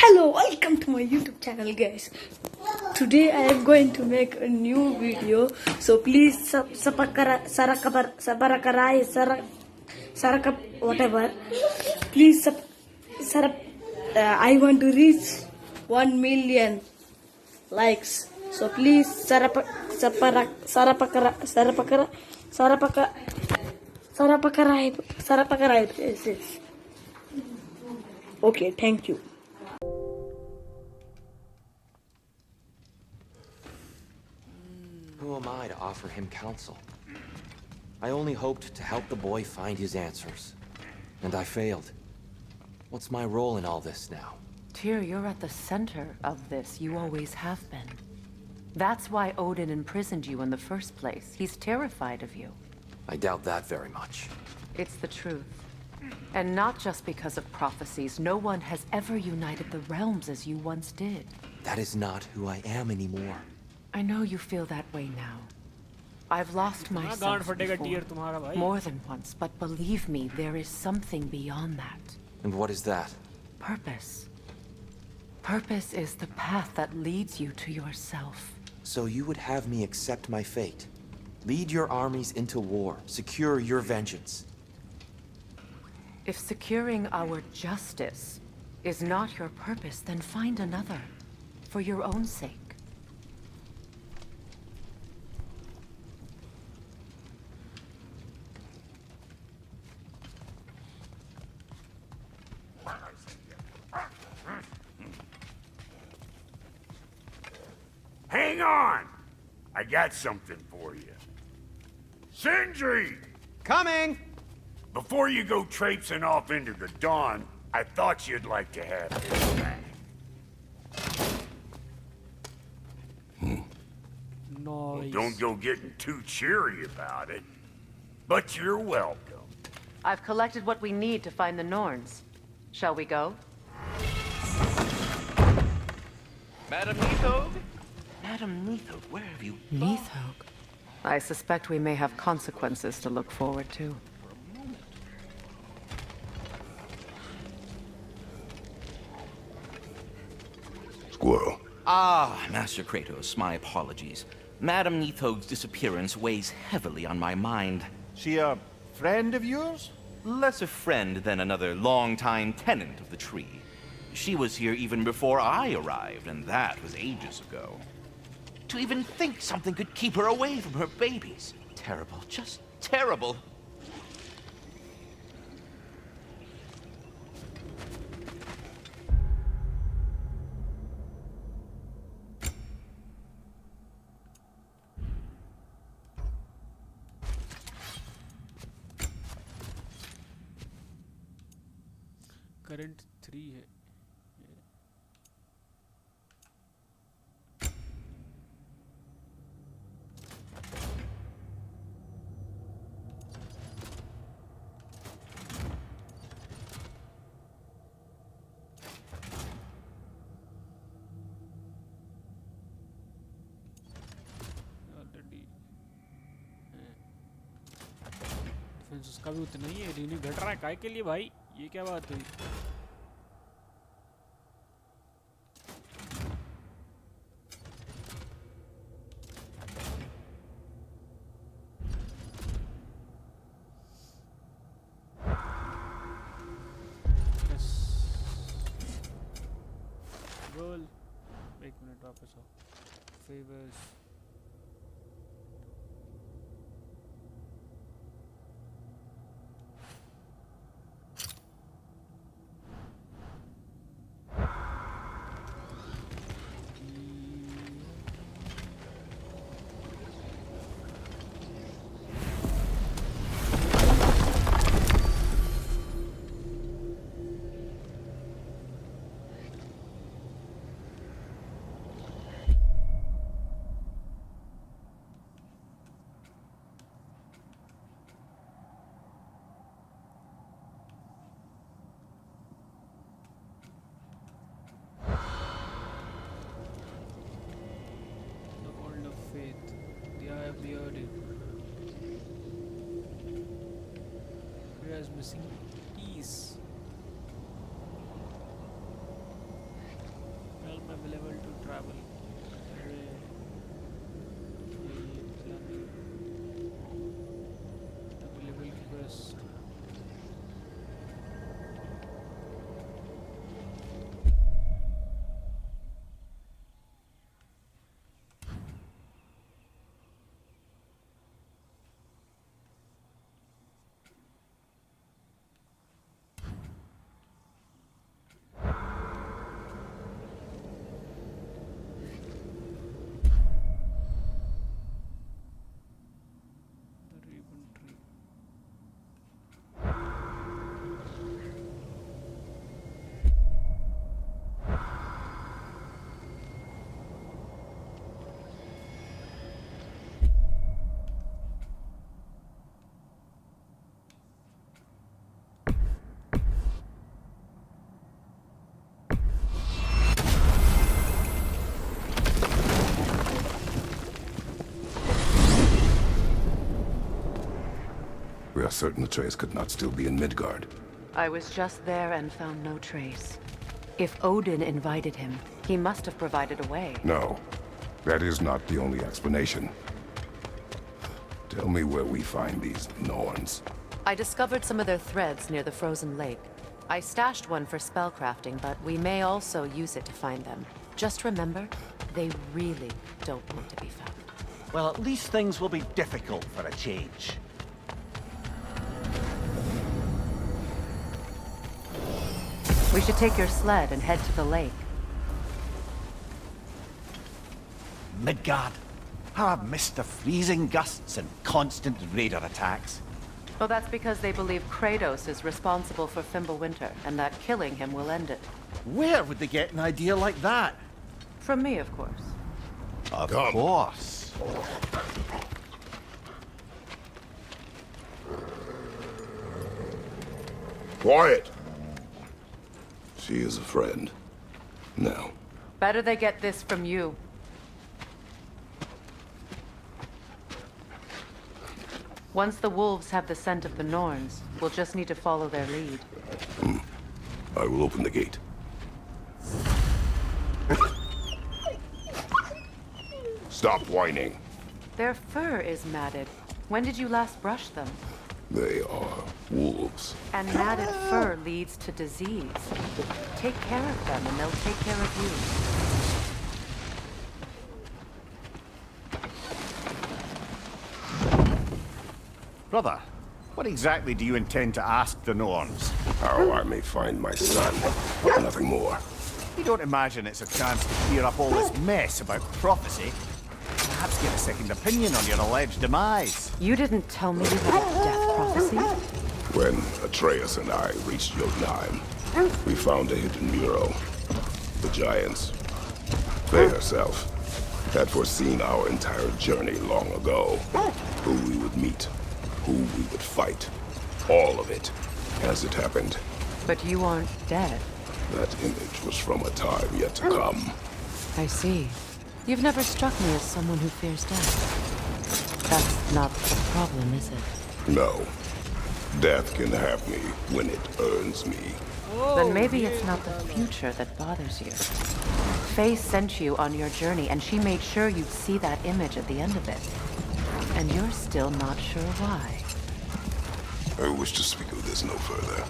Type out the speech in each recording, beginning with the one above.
Hello, welcome to my YouTube channel, guys. Today I am going to make a new video, so please whatever. Please I want to reach 1 million likes. So please yes, yes. Okay, thank you. Who am I to offer him counsel? I only hoped to help the boy find his answers. And I failed. What's my role in all this now? Tyr, you're at the center of this. You always have been. That's why Odin imprisoned you in the first place. He's terrified of you. I doubt that very much. It's the truth. And not just because of prophecies. No one has ever united the realms as you once did. That is not who I am anymore. I know you feel that way now. I've lost myself before, more than once, but believe me, there is something beyond that. And what is that? Purpose. Purpose is the path that leads you to yourself. So you would have me accept my fate? Lead your armies into war, secure your vengeance. If securing our justice is not your purpose, then find another, for your own sake. Hang on! I got something for you. Sindri! Coming! Before you go traipsing off into the dawn, I thought you'd like to have this back. Well, don't go getting too cheery about it. But you're welcome. I've collected what we need to find the Norns. Shall we go? Madam Neathog? Madam Neathog, where have you gone? Neathog? I suspect we may have consequences to look forward to. Squirrel. Ah, Master Kratos, my apologies. Madam Neathog's disappearance weighs heavily on my mind. She a friend of yours? Less a friend than another long-time tenant of the tree. She was here even before I arrived, and that was ages ago. To even think something could keep her away from her babies. Terrible, just terrible. Current 3 है already defence उसका भी उतना ही है renew घट रहा है काय के लिए भाई ये क्या बात हुई गोल एक मिनट वापस आओ favours Freya is missing peace. We are certain Atreus could not still be in Midgard. I was just there and found no trace. If Odin invited him, he must have provided a way. No, that is not the only explanation. Tell me where we find these Norns. I discovered some of their threads near the frozen lake. I stashed one for spellcrafting, but we may also use it to find them. Just remember, they really don't want to be found. Well, at least things will be difficult for a change. We should take your sled and head to the lake. Midgard. How I've missed the freezing gusts and constant raider attacks. Well, that's because they believe Kratos is responsible for Fimbulwinter, and that killing him will end it. Where would they get an idea like that? From me, of course. Of course. Quiet! She is a friend. Now. Better they get this from you. Once the wolves have the scent of the Norns, we'll just need to follow their lead. I will open the gate. Stop whining. Their fur is matted. When did you last brush them? They are wolves. And matted fur leads to disease. Take care of them and they'll take care of you. Brother, what exactly do you intend to ask the Norns? How I may find my son, but nothing more. You don't imagine it's a chance to clear up all this mess about prophecy? Perhaps get a second opinion on your alleged demise. You didn't tell me you had a death prophecy? When Atreus and I reached Jotunheim, we found a hidden mural. The giants, they herself, had foreseen our entire journey long ago. Who we would meet, who we would fight. All of it, as it happened. But you aren't dead. That image was from a time yet to come. I see. You've never struck me as someone who fears death. That's not the problem, is it? No. Death can have me when it earns me. Then maybe it's not the future that bothers you. Faye sent you on your journey, and she made sure you'd see that image at the end of it. And you're still not sure why. I wish to speak of this no further.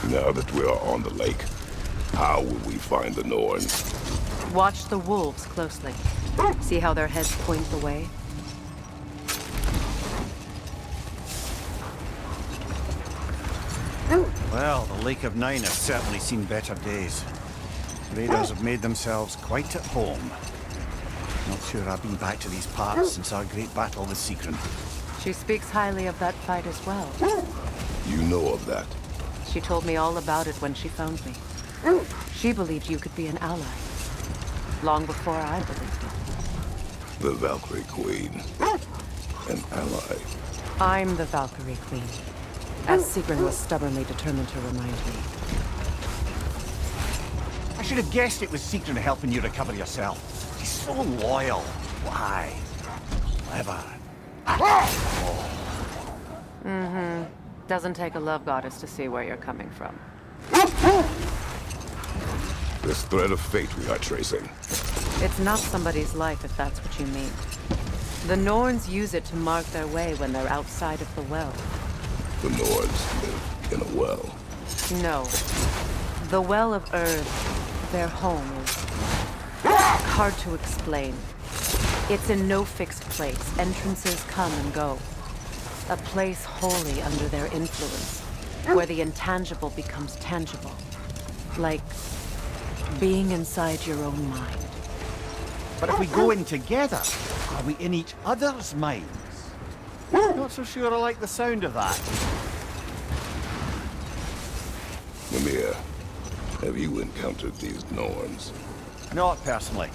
Now that we are on the lake, how will we find the Norns? Watch the wolves closely. See how their heads point the way? Well, the Lake of Nine has certainly seen better days. Raiders have made themselves quite at home. Not sure I've been back to these parts since our great battle with Sigrun. She speaks highly of that fight as well. You know of that? She told me all about it when she found me. She believed you could be an ally. Long before I believed it. The Valkyrie Queen. An ally. I'm the Valkyrie Queen. As Sigrun was stubbornly determined to remind me. I should have guessed it was Sigrun helping you recover yourself. She's so loyal. Why? Clever. Doesn't take a love goddess to see where you're coming from. This thread of fate we are tracing. It's not somebody's life, if that's what you mean. The Norns use it to mark their way when they're outside of the well. The Nords live in a well. No. The Well of Earth, their home, is hard to explain. It's in no fixed place. Entrances come and go. A place wholly under their influence, where the intangible becomes tangible. Like being inside your own mind. But if we go in together, are we in each other's minds? Not so sure I like the sound of that. Mimir, have you encountered these Norns? Not personally.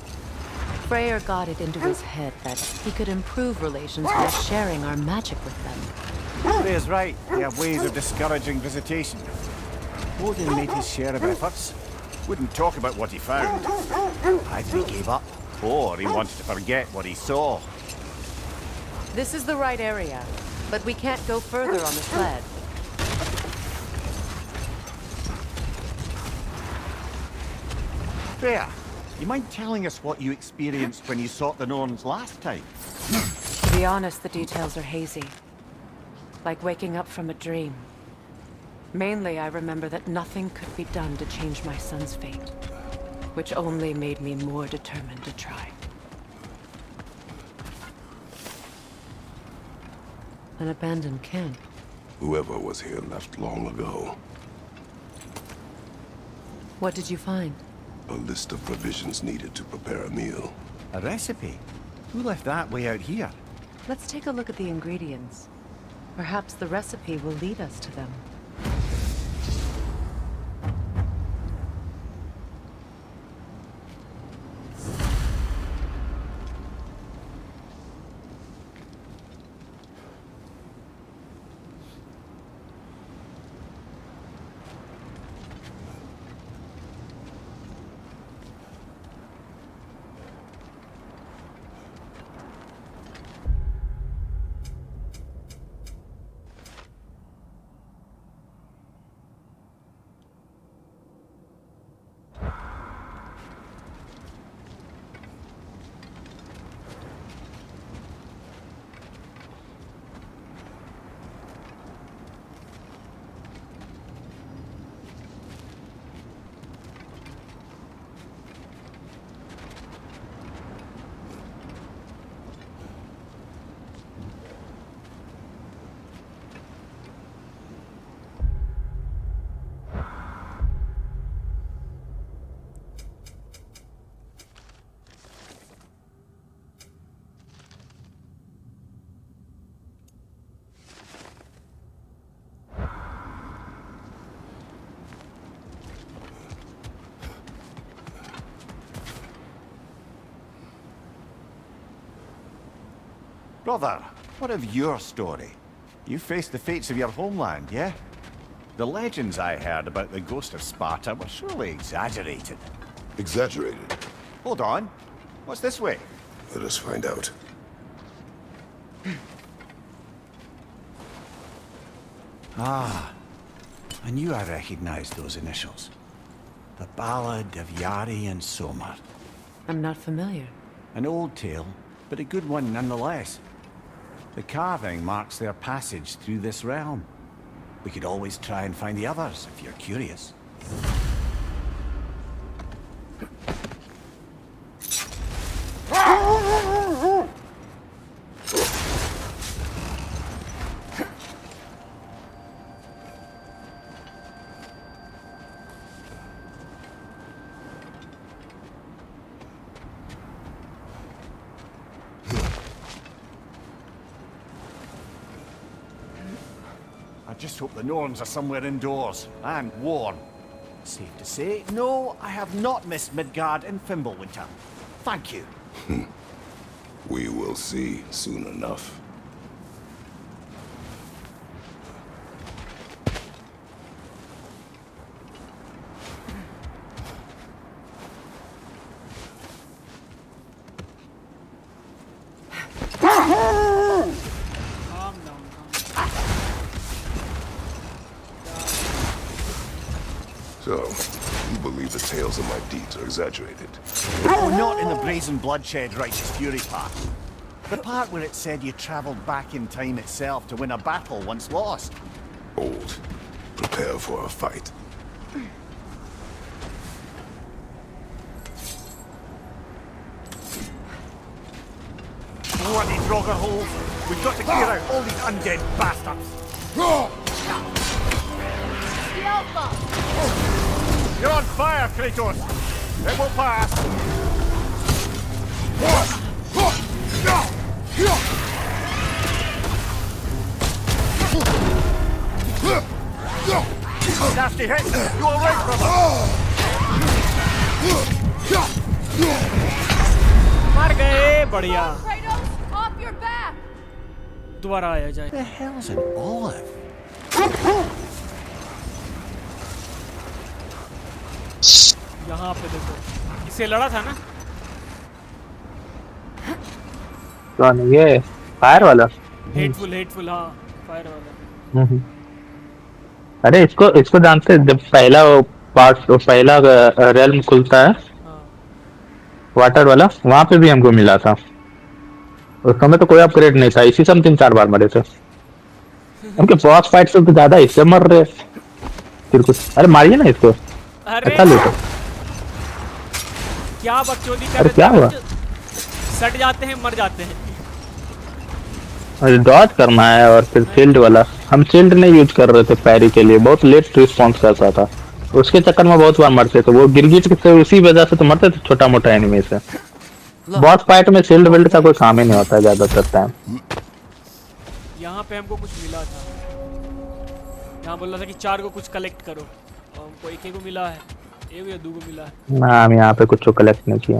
Freyr got it into his head that he could improve relations by sharing our magic with them. Freya's right. They have ways of discouraging visitation. Odin made his share of efforts. Wouldn't talk about what he found. Either he gave up, or he wanted to forget what he saw. This is the right area, but we can't go further on the sled. Freya, you mind telling us what you experienced when you sought the Norns last time? To be honest, the details are hazy. Like waking up from a dream. Mainly, I remember that nothing could be done to change my son's fate, which only made me more determined to try. An abandoned camp. Whoever was here left long ago. What did you find? A list of provisions needed to prepare a meal. A recipe? Who left that way out here? Let's take a look at the ingredients. Perhaps the recipe will lead us to them. Brother, what of your story? You faced the fates of your homeland, yeah? The legends I heard about the ghost of Sparta were surely exaggerated. Exaggerated? Hold on. What's this way? Let us find out. Ah, I knew I recognized those initials. The Ballad of Yari and Somar. I'm not familiar. An old tale, but a good one nonetheless. The carving marks their passage through this realm. We could always try and find the others, if you're curious. I just hope the Norns are somewhere indoors, and warm. Safe to say, no, I have not missed Midgard and Fimbulwinter. Thank you. We will see soon enough. Calm down, calm down. So, you believe the tales of my deeds are exaggerated? Oh, not in the brazen bloodshed righteous fury part. The part where it said you traveled back in time itself to win a battle once lost. Old. Prepare for a fight. Bloody Draugr holes! We've got to clear out all these undead bastards! The Alpha! You're on fire, Kratos! It will pass! Nasty hit! You alright, brother? मर गए बढ़िया Kratos, off your back! दोबारा आया जाए The hell's an olive? यहाँ पे देखो, इससे लड़ा था ना? कौन ये फायर वाला? हेटफुल हाँ, फायर वाला। हम्म। अरे इसको इसको जानते हैं, जब पहला वो पार्ट पहला रेल्म खुलता है हाँ। वाटर वाला, वहां पे भी हमको मिला था। उस समय तो कोई अपग्रेड नहीं था, इसी से हम 3-4 बार मरे थे। हमके बॉस फाइट से तो ज्यादा इससे मर रहे फिर कुछ। अरे मारिए ना इसको। अरे अच्छा लूटो। क्या बकचोदी कर अरे रहे क्या थे हुआ? बच्चे? सट जाते हैं, मर जाते हैं। अरे डॉज करना है और फिर शील्ड वाला, हम शील्ड नहीं यूज कर रहे थे पैरी के लिए, बहुत लेट रिस्पॉन्स करता था, उसके चक्कर में बहुत बार मरते थे। वो गिरगिट से उसी वजह से तो मरते थे, छोटा मोटा एनिमी से। बॉस फाइट में शील्ड बिल्ड का कोई काम ही नहीं होता है ज्यादातर टाइम। यहाँ पे हमको कुछ मिला था, यहाँ बोल रहा था कि 4 को कुछ कलेक्ट करो, और हमको एक को मिला है, एक या 2 को मिला है। ना हम यहाँ पे कुछ कलेक्ट नहीं किया।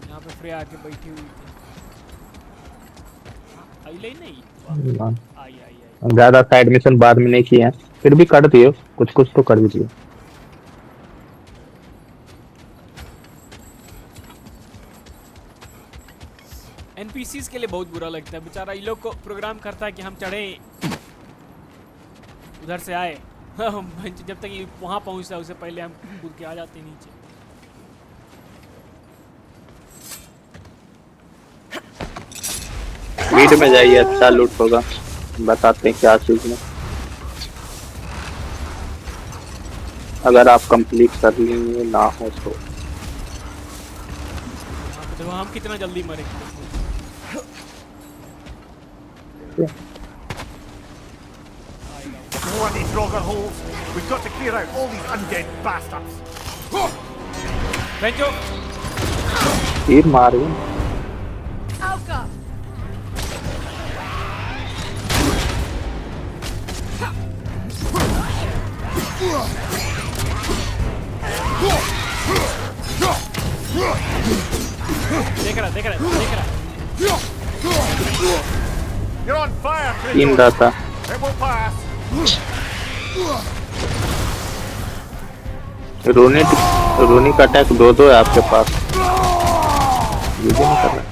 यहाँ पे फ्रेया आके बैठी हुई थी। आई नहीं आई। ज्यादा साइड मिशन बाद में नहीं किए हैं, फिर भी कर दिए, कुछ कुछ तो कर भी दिए। एनपीसीज के लिए बहुत बुरा लगता है, बेचारा ये लोग को प्रोग्राम करता है कि हम चढ़े उधर से आए जब तक ये वहां पहुंचता है उससे पहले हम कूद के आ जाते हैं नीचे। वीड में जाइए, अच्छा लूट होगा, बताते हैं क्या चीज में। अगर आप कंप्लीट कर लेंगे ना हो तो हम कितना जल्दी मरेंगे। What these Roger holes? We've got to clear out all these undead bastards. बेंचो तीर मारिए। देख रहा। You're on fire, तीन Kratos. रहता। It will pass. रोनी का अटैक 2-2 है आपके पास, ये भी नहीं कर रहा।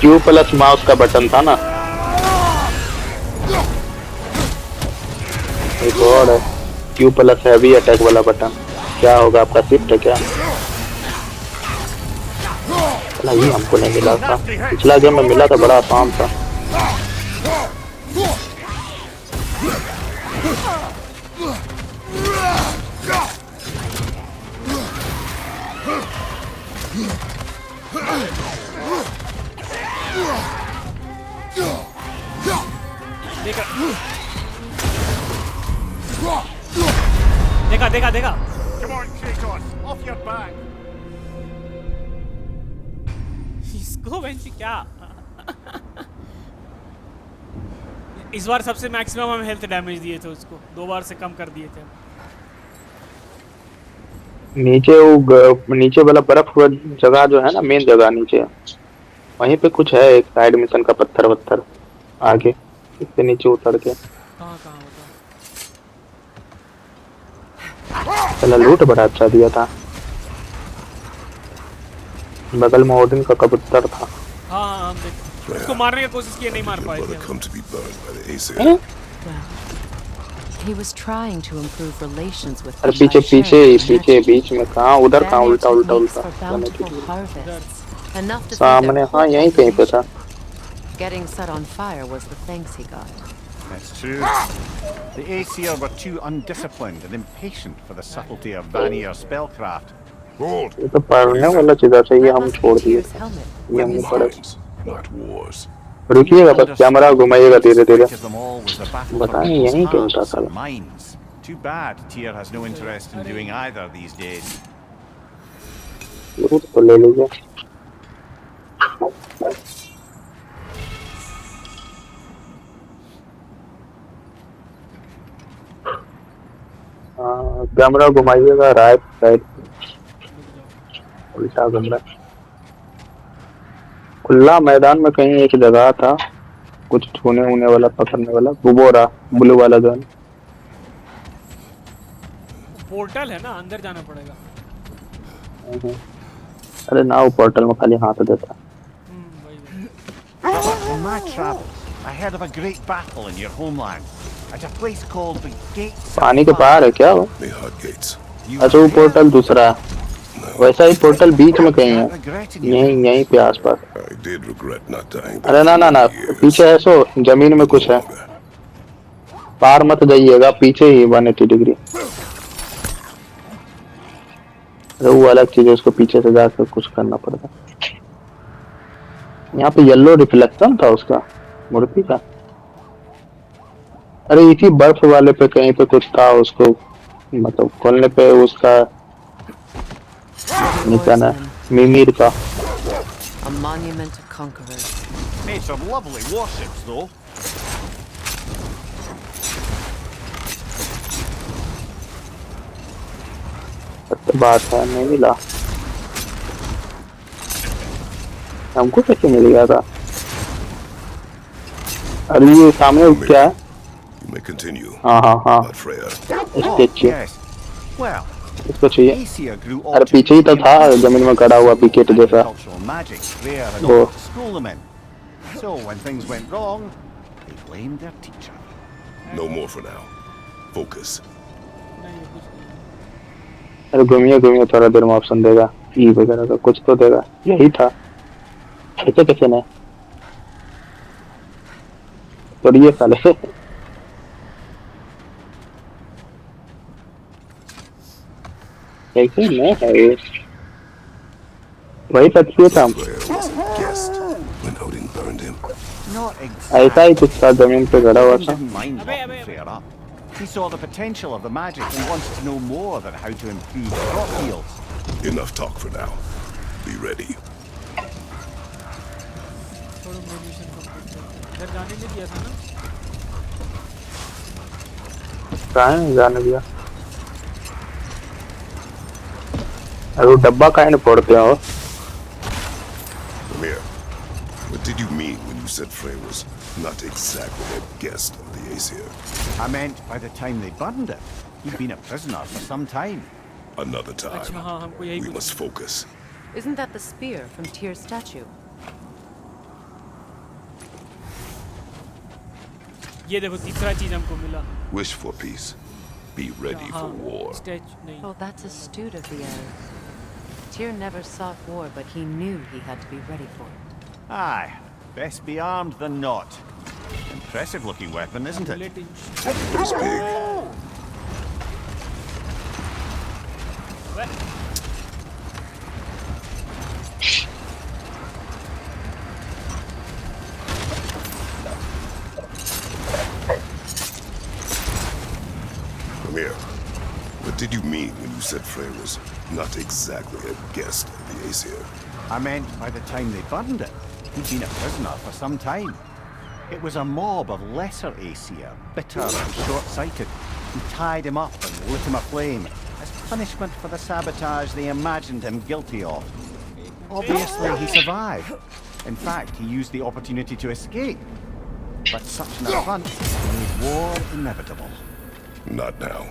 Q प्लस माउस का बटन था ना, एक और है Q प्लस हैवी अटैक वाला बटन। क्या होगा आपका, शिफ्ट है क्या? नहीं हमको नहीं मिला था, पिछला गेम में मिला था, बड़ा आसान था। देखा। Come on, Kratos. Off your back. इसको बेंच क्या इस बार सबसे मैक्सिमम हम हेल्थ डैमेज दिए थे उसको, 2 बार से कम कर दिए थे। नीचे वाला बर्फ जगह जो है ना, मेन जगह नीचे, वहीं पे कुछ है एक साइड मिशन का पत्थर आगे, इससे नीचे उतर के। कहाँ होता? चला लूट बड़ा अच्छा दिया था, बगल में ओडिन का कबूतर था। हाँ हम देख उसको मारने की कोशिश की, नहीं मार पाए थे। Come to be burned by the Aesir. He was trying to improve relations with अरे them by पीछे sharing बीच में कहाँ, उधर कहाँ, उल्टा techniques for bountiful harvests. Enough to feed सामने, their हाँ whole यहीं कहीं पे था। Getting set on fire was the thanks he got. That's true. The Aesir were too undisciplined and impatient for the subtlety of Vanir spellcraft. Hold. ये तो पढ़ने वाला चीज़ है, ये हम छोड़ दिए। Atreus' helmet. ये हम पढ़े। Minds, not wars. रुकिएगा बस, कैमरा घुमाइएगा धीरे-धीरे। बताएं यहीं कहीं था साला। Minds. Too bad Tyr has no interest in doing either these days. लूट तो ले लीजिए। हाँ कैमरा घुमाइएगा राइट साइड, उल्टा घूम रहा है। खुला मैदान में कहीं एक जगह था, कुछ छूने ऊने वाला, पकड़ने वाला, बुबोरा ब्लू वाला गन। पोर्टल है ना, अंदर जाना पड़ेगा। अरे ना, वो पोर्टल में खाली हाथ देता। वही वही। In my travels, I heard of a great battle in your homeland, at a place called the Gates of पानी के Fire. पार है क्या वो? The hot gates. अच्छा वो पोर्टल दूसरा है, वैसा ही पोर्टल बीच में कहीं है, यहीं यहीं पे आसपास। I did regret not dying. अरे ना ना ना, पीछे है सो जमीन में कुछ है, पार मत जाइएगा, पीछे ही 180 डिग्री। अरे वो अलग चीज है, उसको पीछे से जाकर कुछ करना पड़ता। यहाँ पे येलो रिफ्लेक्शन था उसका, मूर्ति का। अरे इसी बर्फ वाले पे कहीं पे कुछ था, उसको मतलब खोलने पे उसका निशान है, मिमिर का। A monument of conquerors. Made some lovely warships, though. तो बात है नहीं मिला, हमको कैसे मिल गया था? अरे ये सामने क्या है? You may continue. हाँ हाँ हाँ, But Freya, statue, Yes. Well, इसको चाहिए। Aesir grew all अरे too पीछे ही तो था, famous जमीन में खड़ा हुआ विकेट जैसा। agricultural magic Freya had Oh. offered to school them in. So when things went wrong, they blamed their teacher. no more for now. Focus. नहीं ये कुछ नहीं। अरे घूमिए घूमिए, थोड़ा देर में ऑप्शन देगा, ई वगैरह का कुछ तो देगा। यही था, ऐसे कैसे नहीं? तो ये साले कैसे नहीं है ये? वही सच था, Freya was a guest when Odin burned him. Not ऐसा exactly. ही कुछ था, जमीन पे गड़ा हुआ Odin था। didn't mind Abey, locking abey, Freya up. He saw the potential of the magic and wanted to know more than how to improve crop yields. Enough talk for now. Be ready. थोड़ा मोनिशन complete कर। इधर जाने नहीं दिया था ना? कहाँ है जाने दिया? अरे वो डब्बा काहे नहीं फोड़ते हो? Come here. What did you mean when you said Freya was not exactly a guest of the Aesir? I meant by the time they burned it, he'd been a prisoner for some time. Another अच्छा time. हाँ, हमको यही We कुछ। must focus. Isn't that the spear from Tyr's statue? ये देखो तीसरा चीज हमको मिला। Wish for peace. Be ready for war. Stretch नहीं। Oh, that's astute of the elves. Tyr never sought war, but he knew he had to be ready for it. Aye, best be armed than not. Impressive looking weapon, isn't it? Bullet inch. It is big. Come here. What did you mean when you said Freya was not exactly a guest of the Aesir? I meant by the time they burned it, he'd been a prisoner for some time. It was a mob of lesser Aesir, bitter and short-sighted, who tied him up and lit him aflame as punishment for the sabotage they imagined him guilty of. Obviously, he survived. In fact, he used the opportunity to escape. But such an affront made war inevitable. Not now.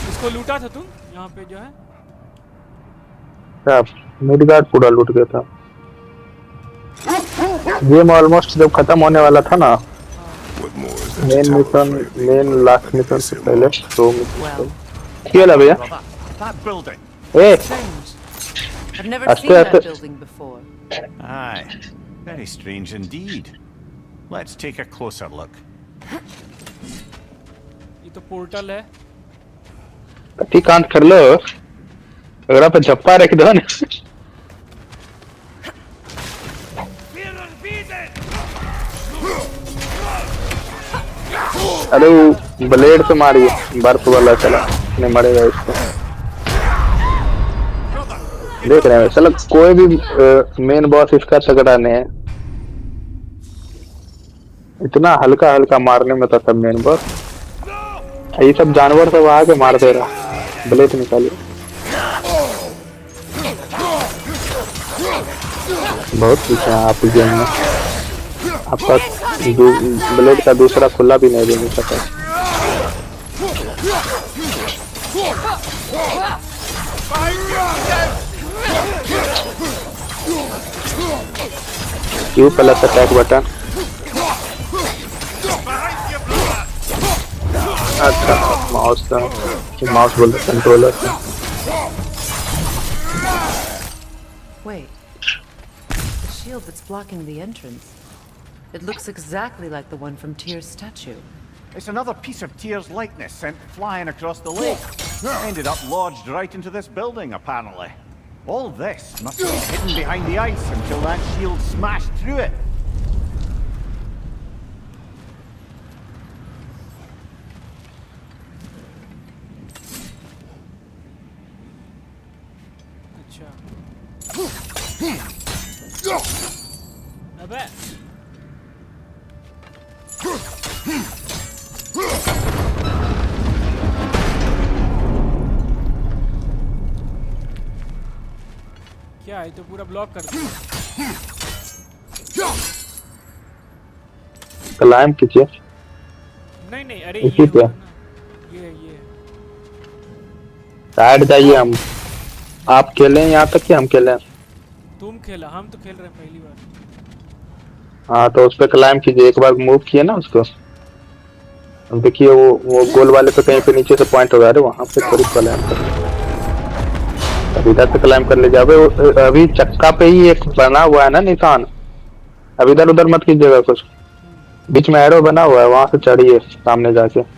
इसको लूटा था तुम यहाँ पे जो है? क्या Midgard पूरा लूट गया था। गेम ऑलमोस्ट जब खत्म होने वाला था ना, What more is there to main tell of mission, Freya being main born last and mission से Aesir पहले mob? दो मिशन। Well, क्या ला भैया? Brother, that building. A strange. I've never Aste, seen that aste. building before. Aye, very strange indeed. Let's take a closer look. ये तो portal है। कति कांत कर लो, अगर आप झप्पा रख दो ना। अरे वो ब्लेड से मारिए, बर्फ वाला चला, नहीं मरेगा इसको। देख रहे हैं चलो, कोई भी मेन बॉस इसका तगड़ा नहीं है, इतना हल्का हल्का मारने में था सब मेन बॉस। ये सब जानवर सब आके मार दे रहा। ब्लेड निकालिए। बहुत पीछे हैं आप गेम में। आपका ब्लेड का दूसरा खुला भी नहीं देने सकता। Q plus attack button. अच्छा माउस का, माउस बोल कंट्रोलर का। Wait. The shield that's blocking the entrance. It looks exactly like the one from Tyr's statue. It's another piece of Tyr's likeness sent flying across the lake. Ended up lodged right into this building, apparently. All this must have been hidden behind the ice until that shield smashed through it. अबे क्या है? तो पूरा block कर दिया। Climb कीजिए। नहीं अरे इसी पे ये साइड जाइए। हम आप खेलें यहाँ तक कि हम खेलें? तुम खेला, हम तो खेल रहे हैं पहली बार। हाँ तो उस पे क्लाइम कीजिए। एक बार मूव किए ना उसको, अब देखिए वो गोल वाले पे कहीं पे नीचे से पॉइंट हो जा रहे, वहां पे थोड़ी क्लाइम कर। अब इधर से क्लाइम कर ले जाओ। अभी चक्का पे ही एक बना हुआ है ना निशान। अब इधर उधर मत कीजिएगा कुछ। बीच में एरो बना हुआ है, वहां से चढ़िए सामने जाके।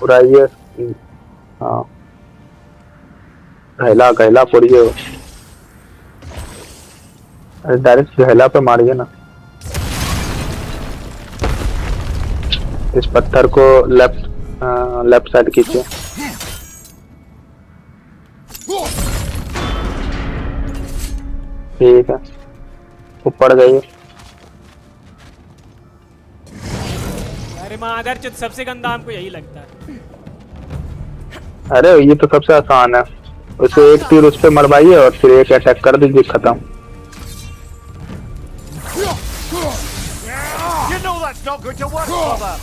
पूरा ये हाँ घैला घैला फोड़िए। अरे डायरेक्ट घैला पे मारिए ना। इस पत्थर को लेफ्ट साइड खींचिए। ठीक है, ऊपर जाइए। अरे मादरचोद, सबसे गंदा हमको यही लगता है। अरे ये तो सबसे आसान है। उसे एक तीर उस पे मरवाइए और फिर एक अटैक कर दीजिए, खत्म। You know that's not going to work, brother.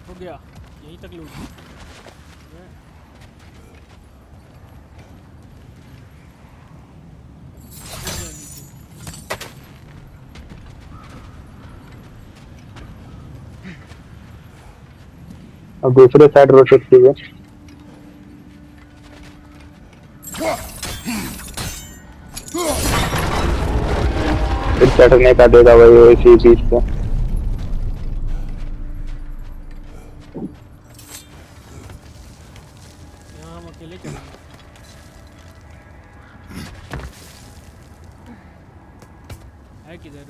हो गया, यहीं तक लूट। अब दूसरे साइड रोटेट कीजिए। फिर चढ़ने का देगा वही इसी बीच पे। यहाँ हम अकेले चलेंगे। है किधर?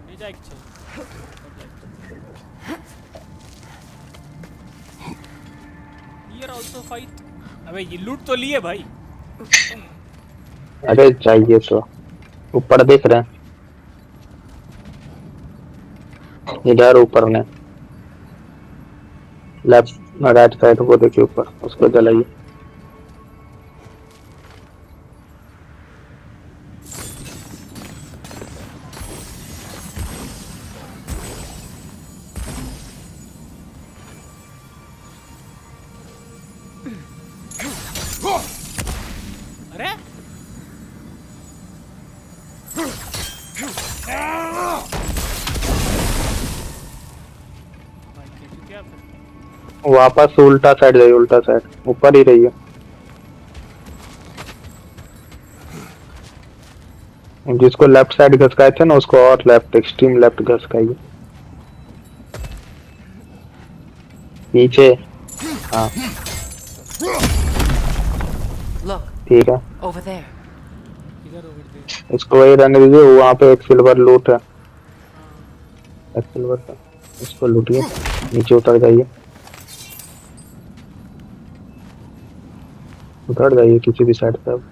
नहीं जा इच्छा। Here also fight. अबे ये लूट तो लिए भाई। अरे चाहिए तो ऊपर देख रहे हैं, इधर ऊपर ने लेफ्ट राइट साइड को देखिए, ऊपर उसको जलाइए। वापस उल्टा साइड जाइए, उल्टा साइड, ऊपर ही रहिए। जिसको लेफ्ट साइड घसकाए थे ना उसको और लेफ्ट, एक्सट्रीम लेफ्ट घसकाइए। पीछे। हाँ Look, ठीक है, over there. इधर ओवर दे। इसको वही रहने दीजिए। वहाँ पे एक सिल्वर लूट है, एक सिल्वर का, इसको लूटिए। नीचे उतर जाइए, उतर जाइए किसी भी साइड से। अब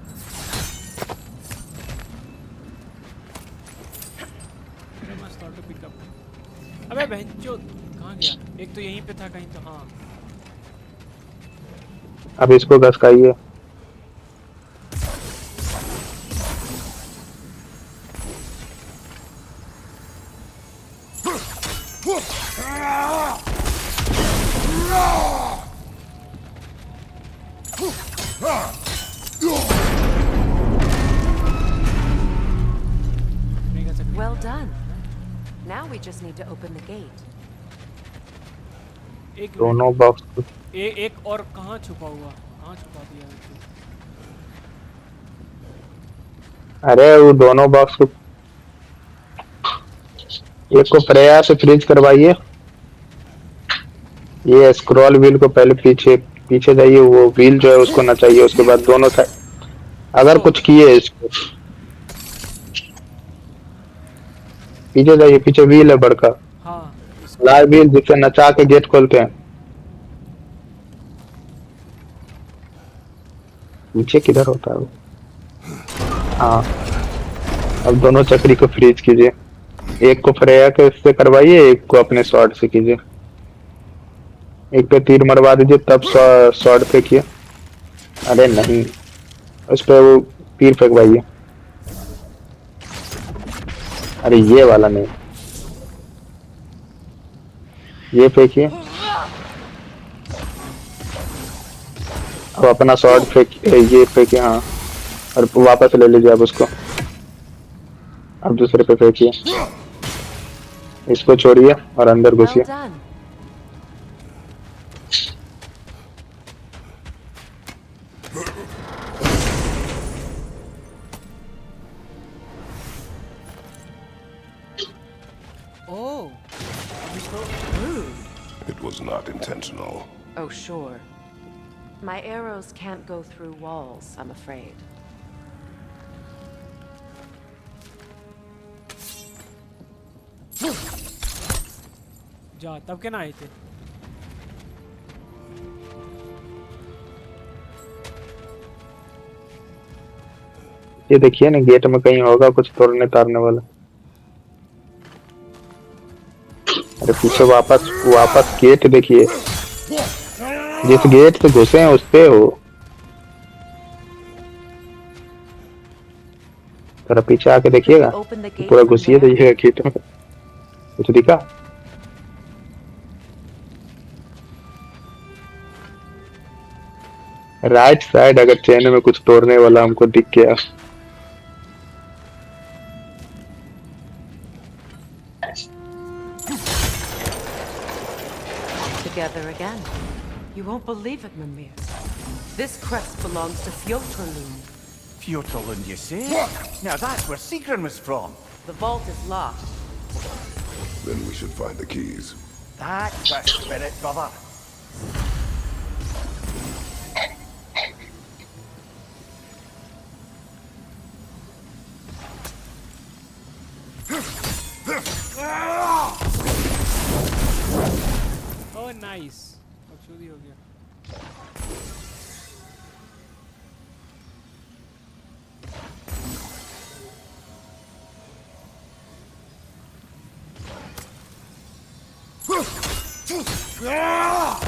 अरे मस्त ऑटो पिकअप। अबे बहनचोद कहाँ गया? एक तो यहीं पे था कहीं तो। हाँ अब इसको घसकाइए। नहीं कर सकते। Well done. Now we just need to open the gate. एक दोनों बॉक्स को एक और कहाँ छुपा हुआ? कहाँ छुपा दिया इसको? अरे वो दोनों बॉक्स को, एक को फ्रेया से फ्रीज करवाइए। ये स्क्रॉल व्हील को पहले पीछे पीछे जाइए, वो व्हील जो है उसको ना चाहिए। उसके बाद दोनों साइड अगर ओ। कुछ किए इसको पीछे जाइए, पीछे व्हील है बड़का, हाँ लाल व्हील जिससे नचा के गेट खोलते हैं। पीछे किधर होता है वो? हाँ, अब दोनों चक्री को फ्रीज कीजिए। एक को फ्रेया के इससे करवाइए, एक को अपने स्वॉर्ड से कीजिए। एक पे तीर मरवा दीजिए तब स्वॉर्ड फेंकिए। अरे नहीं, उस पे वो तीर फेंकवाइए। अरे ये वाला नहीं, ये फेंकिए। अब अपना स्वॉर्ड फेंकिए, ये फेंकिए। हाँ, और वापस ले लीजिए अब उसको। अब दूसरे पे फेंकिए, इसको छोड़िए और अंदर Well घुसिए। done. Oh It was not intentional. Oh, sure. My arrows can't go through walls, I'm afraid. जा तब क्या ना आए थे? ये देखिए ना, गेट में कहीं होगा कुछ तोड़ने तारने वाला। अरे पीछे वापस वापस गेट देखिए, जिस गेट से घुसे हैं उस पे हो। थोड़ा पीछे आके देखिएगा, Open the gate पूरा from घुसिए there. देखिएगा गेट में। कुछ दिखा? राइट साइड अगर चैन में कुछ तोड़ने वाला हमको दिख गया। Together again. You won't believe it, Mimir. This crest belongs to Fjotorlund. Fjortland, you say? Now that's where Sigrun was from. The vault is locked. Then we should find the keys. That's the spirit, brother. Oh nice, अब चोरी हो गया। वाह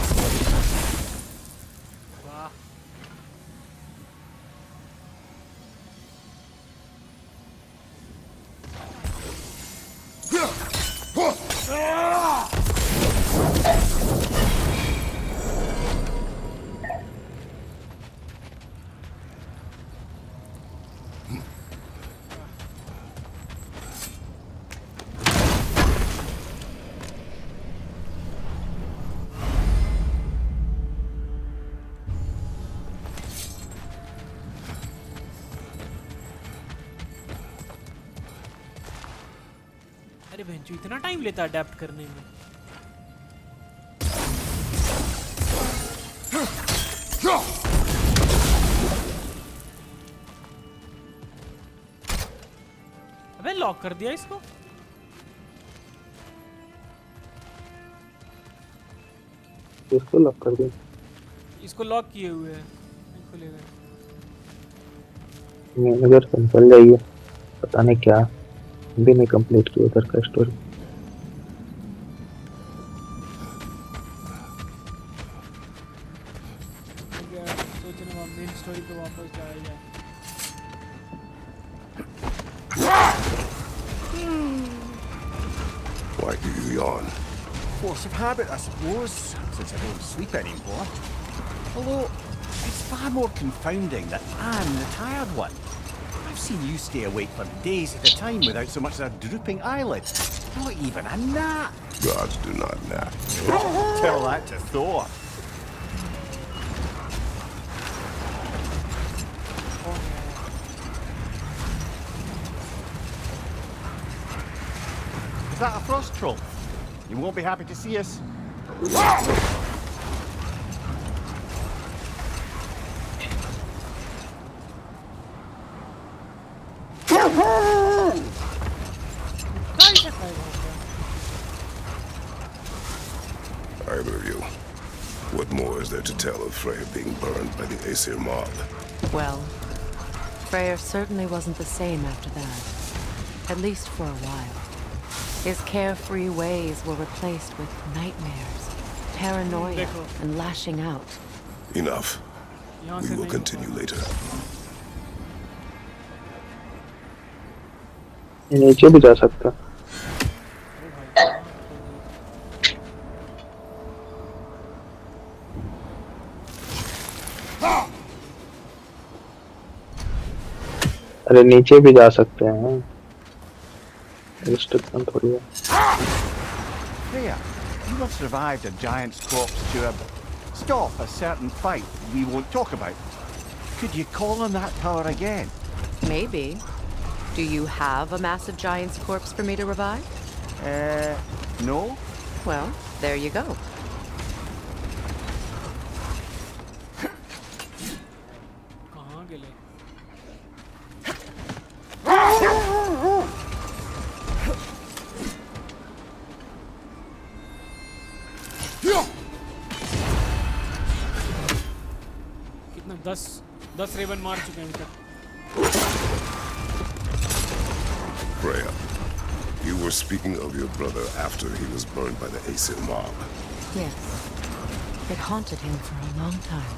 अरे बहनचोद इतना time लेता adapt करने में। अबे लॉक कर दिया इसको। इसको लॉक कर दिया। इसको लॉक किए हुए हैं, नहीं खुलेगा। मैनेजर से चल जाइए, पता नहीं क्या भी नहीं कंप्लीट किया उधर का स्टोरी। सोचने में मेन स्टोरी पे वापस जाया जाए। Why do you yawn? Force of habit, I suppose, since I don't sleep anymore. Although, it's far more confounding that I'm the tired one. I've seen you stay awake for days at a time without so much as a drooping eyelid. Not even a nap. Gods do not nap. Tell that to Thor. Is that a frost troll? You won't be happy to see us. Either of you. What more is there to tell of Freya being burned by the Aesir mob? Well, Freyr certainly wasn't the same after that. At least for a while. His carefree ways were replaced with nightmares, paranoia, and lashing out. Enough. We will continue later. नीचे भी जा सकता। अरे नीचे भी जा सकते हैं, रिस्ट्रिक्शन थोड़ी है। Freya, you have survived a giant's corpse to stop a certain fight we won't talk about. Could you call on that power again? Maybe. Do you have a massive giant's corpse for me to revive? No. Well, there you go. कहाँ गेले? कितना 10 Raven मार चुके हैं अभी तक। Freya, you were speaking of your brother after he was burned by the Aesir mob. Yes. It haunted him for a long time.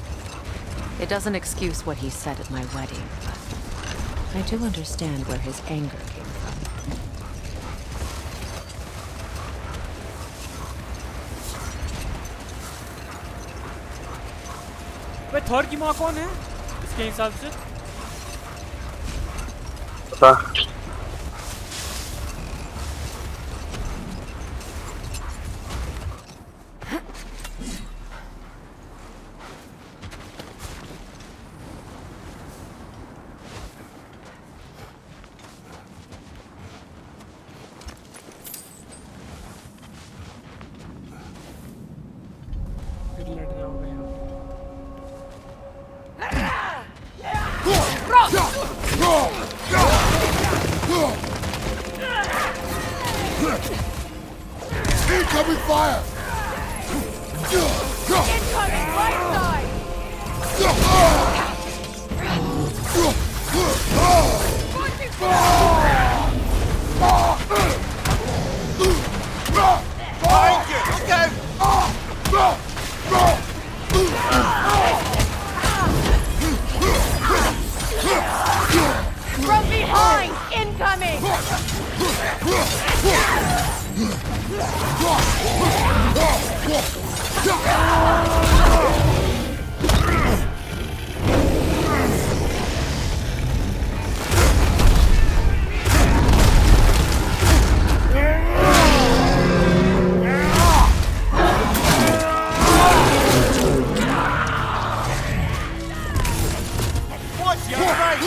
It doesn't excuse what he said at my wedding, but I do understand where his anger came from. भाई Thor की माँ कौन है इसके हिसाब से? फिर लड़ना होगा यहाँ। Incoming fire! Incoming right side! Behind you! Go! From behind! Incoming! Watch your right!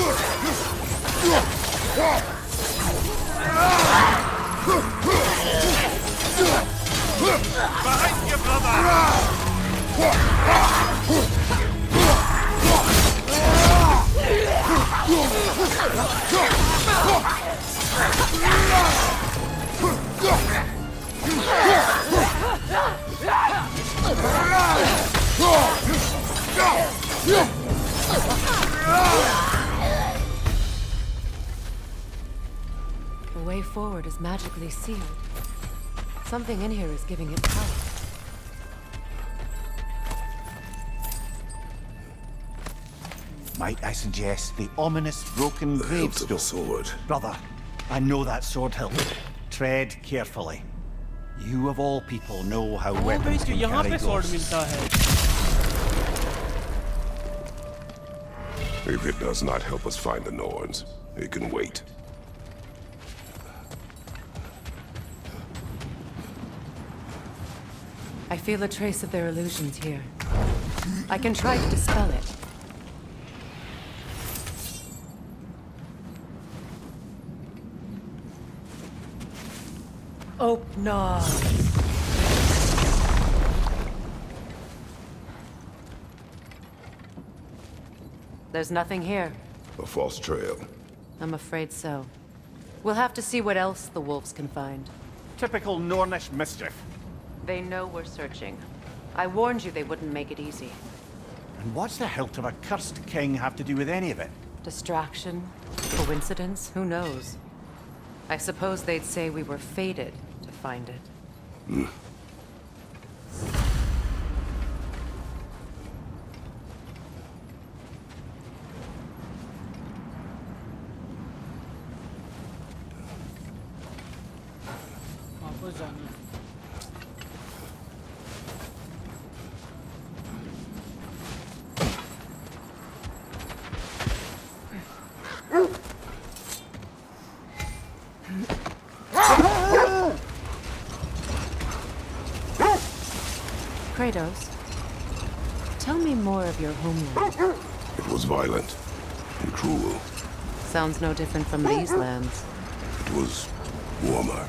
The way forward is magically sealed. Something in here is giving it power. Might I suggest the ominous broken gravestone? Sword. Brother, I know that sword hilt. Tread carefully. You of all people know how weapons can यहाँ carry पे sword ghosts. मिलता है. If it does not help us find the Norns, it can wait. I feel a trace of their illusions here. I can try to dispel it. Oh, no. There's nothing here. A false trail. I'm afraid so. We'll have to see what else the wolves can find. Typical Nornish mischief. They know we're searching. I warned you they wouldn't make it easy. And what's the hilt of a cursed king have to do with any of it? Distraction? Coincidence? Who knows? I suppose they'd say we were fated to find it. वापस जाना है. Kratos, tell me more of your homeland. It was violent and cruel. Sounds no different from these lands. It was warmer.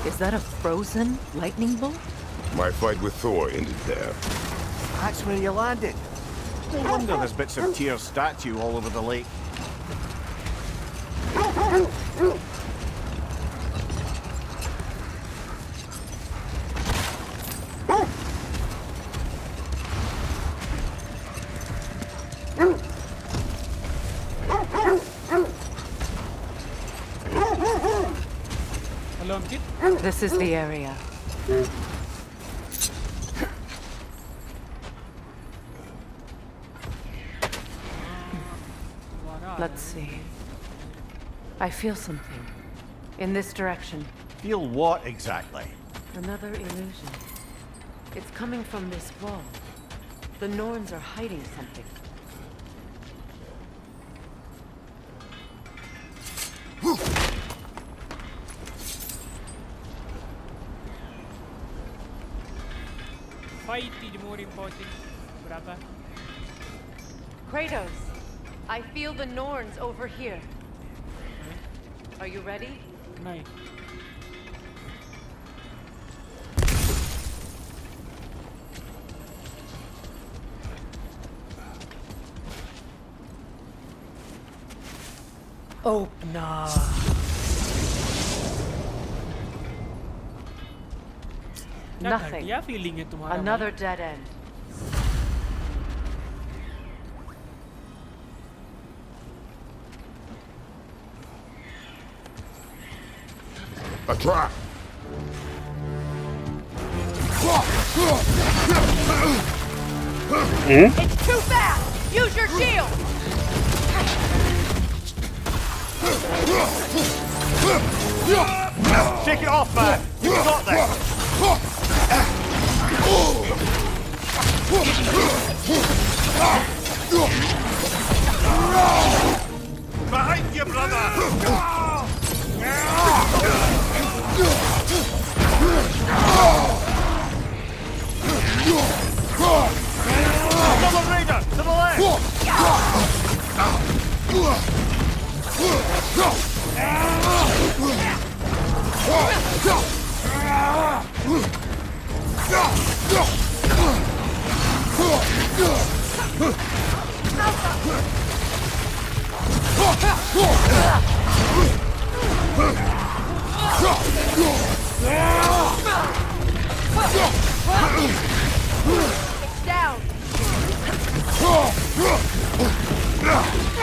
Is that a frozen lightning bolt? My fight with Thor ended there. That's where you landed. No wonder there's bits of Tyr's statue all over the lake. Hello, Ankit. This is the area. Let's see. I feel something. In this direction. Feel what exactly? Another illusion. It's coming from this wall. The Norns are hiding something. Fight is more important, brother. Kratos, I feel the Norns over here. Are you ready? नहीं. Oh, no. Nothing. क्या feeling है तुम्हारा? Another dead end. A trap! It's too fast! Use your shield! Shake it off, man! You've got this! Down.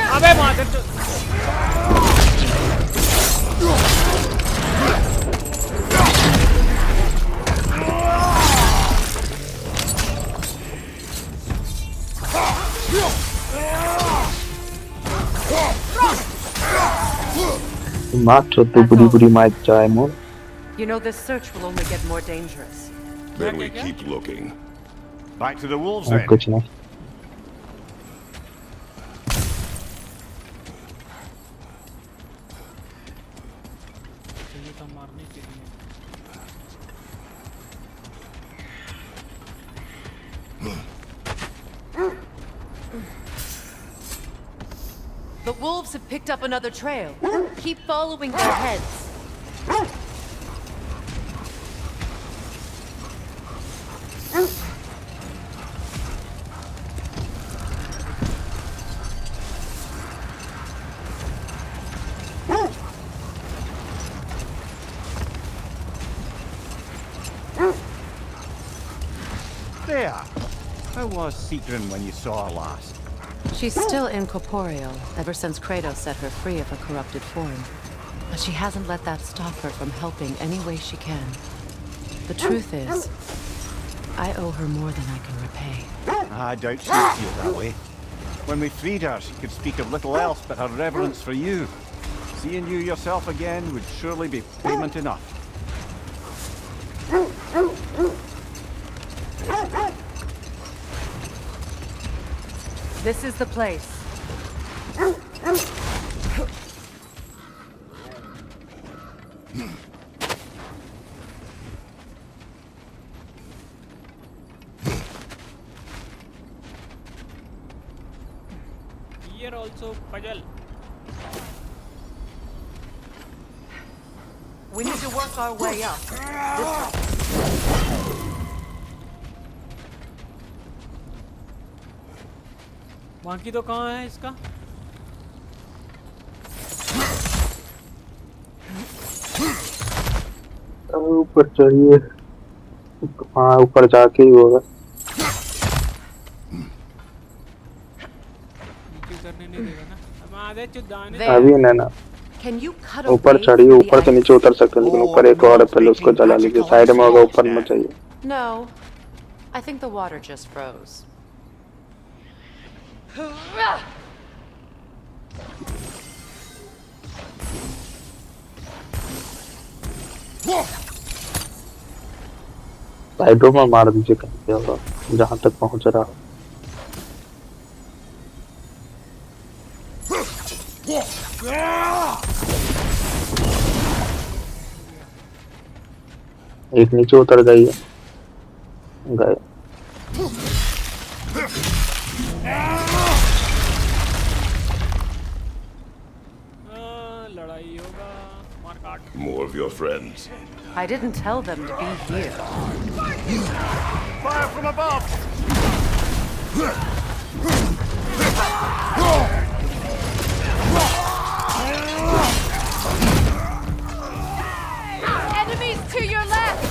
अबे मादर चो मात्र तो बुरी मार जाए मोर. You know, this search will only get more dangerous. Then we keep looking. Back to the wolves और then. कुछ नहीं. चाहिए था मारने के लिए The wolves have picked up another trail. Keep following their heads. There. How was Sigrun when you saw her last? She's still incorporeal, ever since Kratos set her free of her corrupted form. But she hasn't let that stop her from helping any way she can. The truth is, I owe her more than I can repay. I doubt she'd feel that way. When we freed her, she could speak of little else but her reverence for you. Seeing you yourself again would surely be payment enough. This is the place. Here also puzzle. We need to work our way up. बाकी तो कहाँ है इसका ऊपर चढ़िए. हाँ ऊपर जाके ही होगा. नीचे करने नहीं देगा ना अब आधे चुदाने अभी नहीं ना. Can you cut ऊपर away चढ़िए. from the ऊपर से नीचे उतर सकते हैं लेकिन ऊपर एक और है. पहले उसको जला लीजिए. साइड में होगा. ऊपर में चाहिए. No, I think the water just froze. साइडों में मार दीजिए कहीं पे होगा जहाँ तक पहुँच रहा हो. एक नीचे उतर जाइए. गए. लड़ाई होगा मारकाट More of your friends. I didn't tell them to be here. Fire from above! Enemies to your left!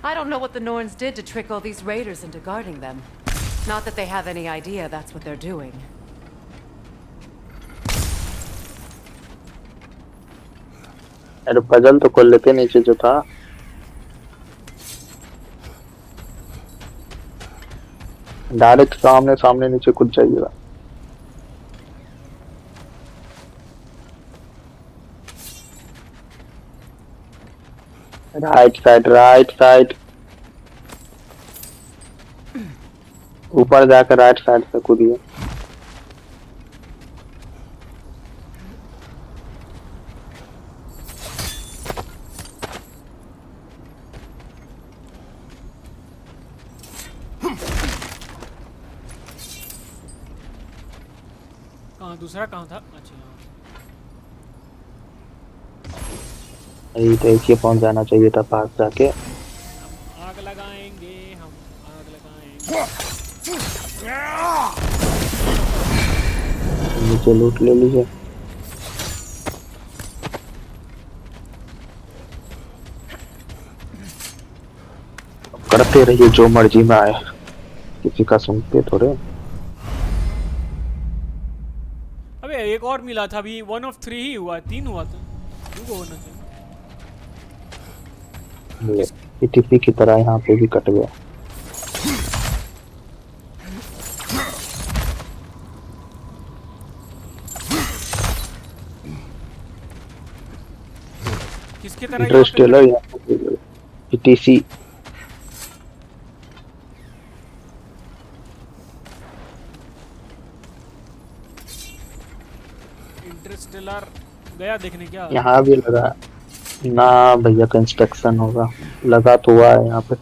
I don't know what the Norns did to trick all these raiders into guarding them. Not that they have any idea that's what they're doing. अरे puzzle तो खोल लेते नीचे जो था. Direct सामने सामने नीचे कूद जाइएगा. Right side. ऊपर जाकर राइट साइड से कूदिए। कहाँ दूसरा कहाँ था? अच्छा यही देखिए पहुंच जाना चाहिए था पास जाके। आग लगाएंगे हम, आग लगाएंगे। नीचे लूट ले लीजिए। करते रहिए जो मर्जी में आए, किसी का सुनते थोड़े। अबे एक और मिला था अभी, 1 of 3 ही हुआ, 3 हुआ था, 2 को होना चाहिए। टीपी की तरह यहाँ पे भी कट गया। किसके तरह? इंटरस्टेलर यहाँ पे पीटीसी। इंटरस्टेलर गया देखने क्या? यहाँ भी लगा ना भैया, का इंस्पेक्शन होगा। लगा तो हुआ है यहाँ पे,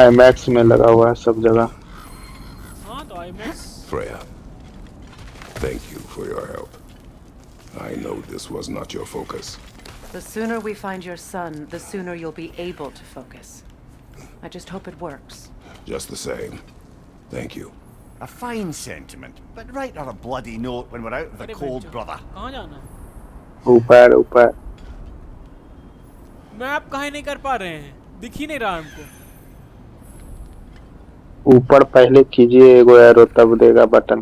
आईमैक्स में लगा हुआ है सब जगह। हाँ तो IMAX. Freya, thank you for your help. I know this was not your focus. The sooner we find your son, the sooner you'll be able to focus. I just hope it works. Just the same. Thank you. A fine sentiment, but write her a bloody note when we're out of the cold, brother. कहाँ जाना? ऊपर ऊपर। Map कहाँ नहीं कर पा रहे हैं, दिख ही नहीं रहा हमको। ऊपर पहले कीजिए एगो एरो, तब देगा बटन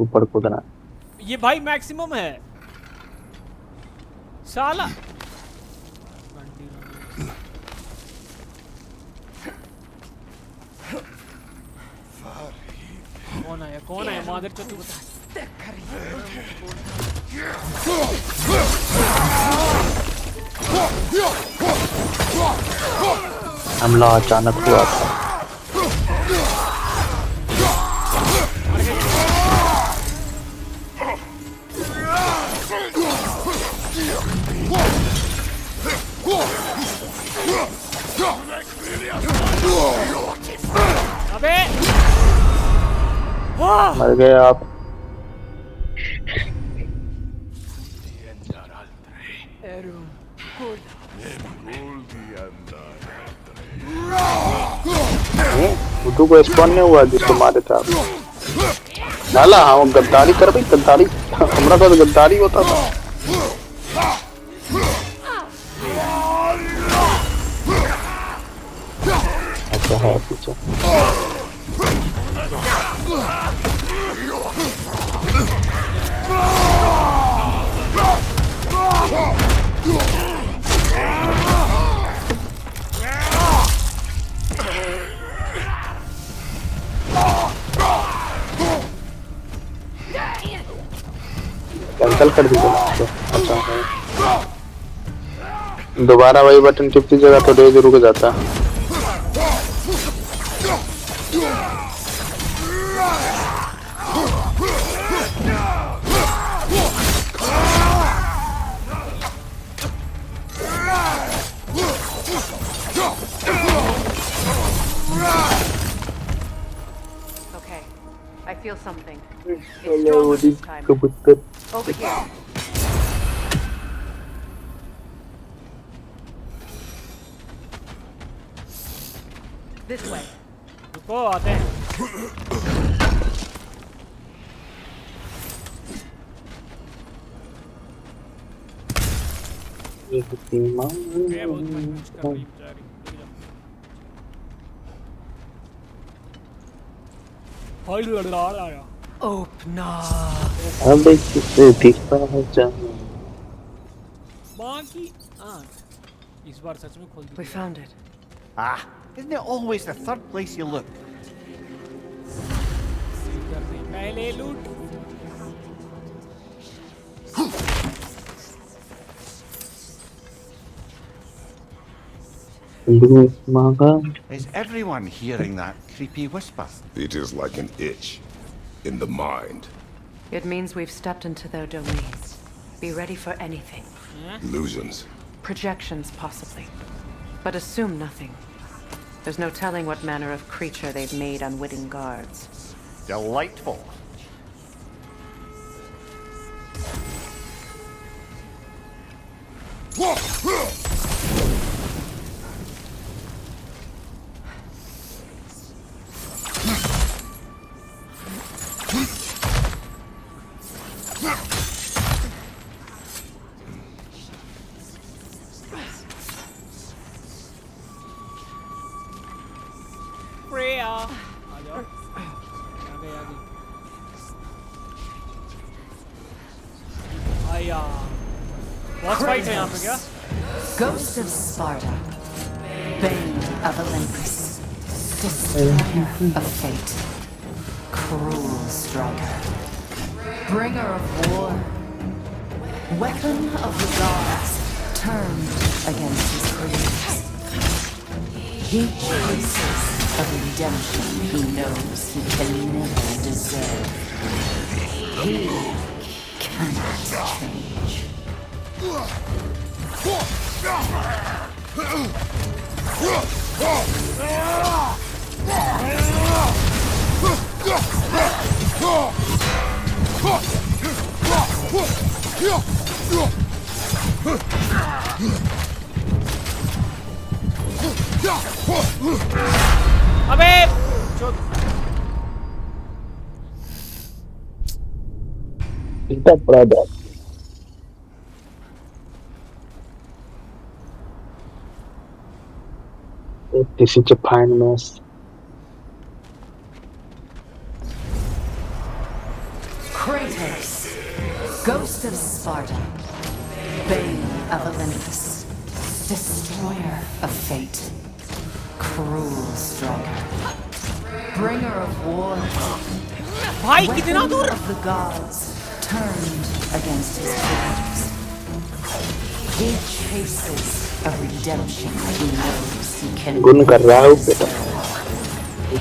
ऊपर कूदना। ये भाई मैक्सिमम है साला। कौन आया मादर चतु बता। हमला अचानक हुआ था। अबे मर गए आप। बुद्धू को स्पॉन नहीं हुआ जिसको मारे थे आप। नाला हम गद्दारी कर भाई, गद्दारी हमारा तो गद्दारी होता था। अच्छा है पीछे। कैंसिल कर दीजिए। अच्छा दोबारा वही बटन टिपती जगह तो रेज रुक जाता। Okay, I feel something. It's stronger this time. Over here. This way. रुको आते हैं। Open up. अबे किसे दिखता है जाना। बाकी इस बार सच में खोल दी। We found it. Ah, isn't it always the third place you look? पहले लूट। Is everyone hearing that creepy whisper? It is like an itch in the mind. It means we've stepped into their domains. Be ready for anything. Illusions. Projections, possibly. But assume nothing. There's no telling what manner of creature they've made unwitting guards. Delightful. Freya आ जाओ आ गई आया boss fight है यहाँ पे क्या Ghost of Sparta, Bane of Olympus, Destroyer of Fate, Cruel Striker, Bringer of War, Weapon of the Gods, turned against his creators. He chases a redemption he knows he can never deserve. He cannot change. अबे इतना बड़ा बात This is a fine mess. Kratos, Ghost of Sparta, Bane of Olympus, Destroyer of Fate, Cruel Striker, Bringer of War, भाई कितना दूर Weapon of the Gods, turned against his creators. He chases a redemption he knows he can गुन कर रहा हूँ बेटा He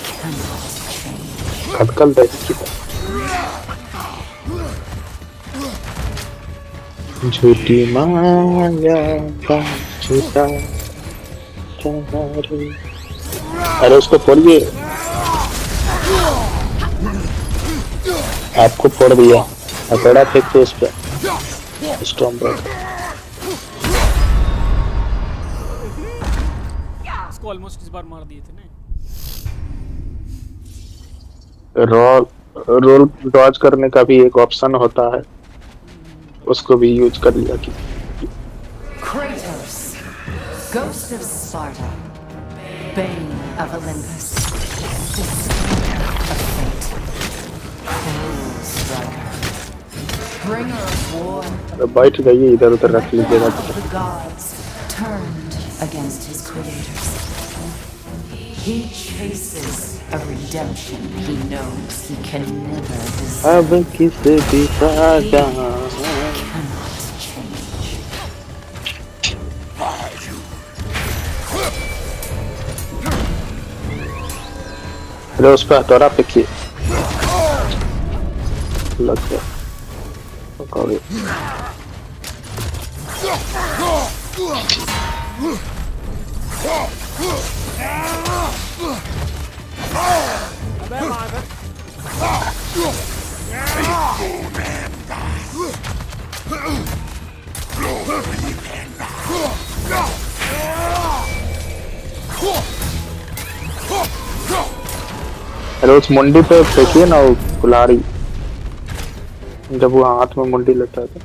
cannot change. खटकल दे की झूठी माया का झूठा चारे अरे उसको फोड़िए आपको फोड़ दिया हथौड़ा फेंक तो उस पे स्टॉर्म इसको ऑलमोस्ट इस बार मार दिए थे ना रोल डॉज करने का भी एक ऑप्शन होता है उसको भी यूज कर लिया कि Kratos, Ghost of Sparta, Bane of Olympus, Destroyer of Fate, Cruel Striker, Bringer of War, बैठ जाइए इधर उधर रख लीजिएगा Weapon of the Gods, turned against his creators. He chases a redemption he knows he can never deserve. अब किसे दिखा Cannot change. अरे उस पर हथौड़ा फेंकिए लग गया पकड़े अबे मार अरे उस मुंडी पे फेंकिए ना वो कुल्हाड़ी जब वो हाथ में मुंडी लेता था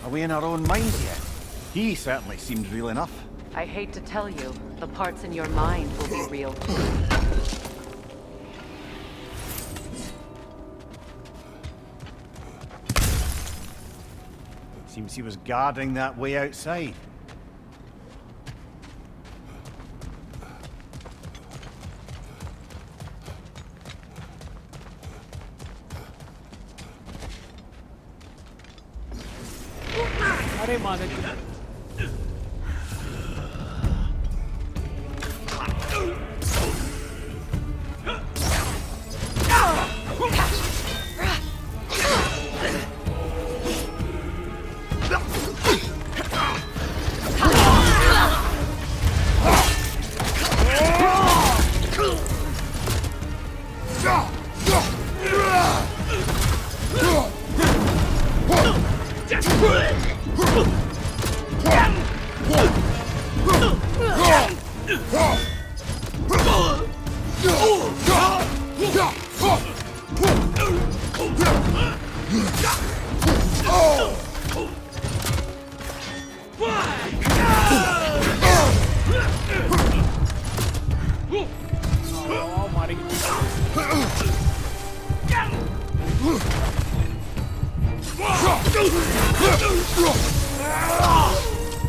Are we in our own minds yet? He certainly seemed real enough. I hate to tell you, the parts in your mind will be real too. Seems he was guarding that way outside. अरे मादर की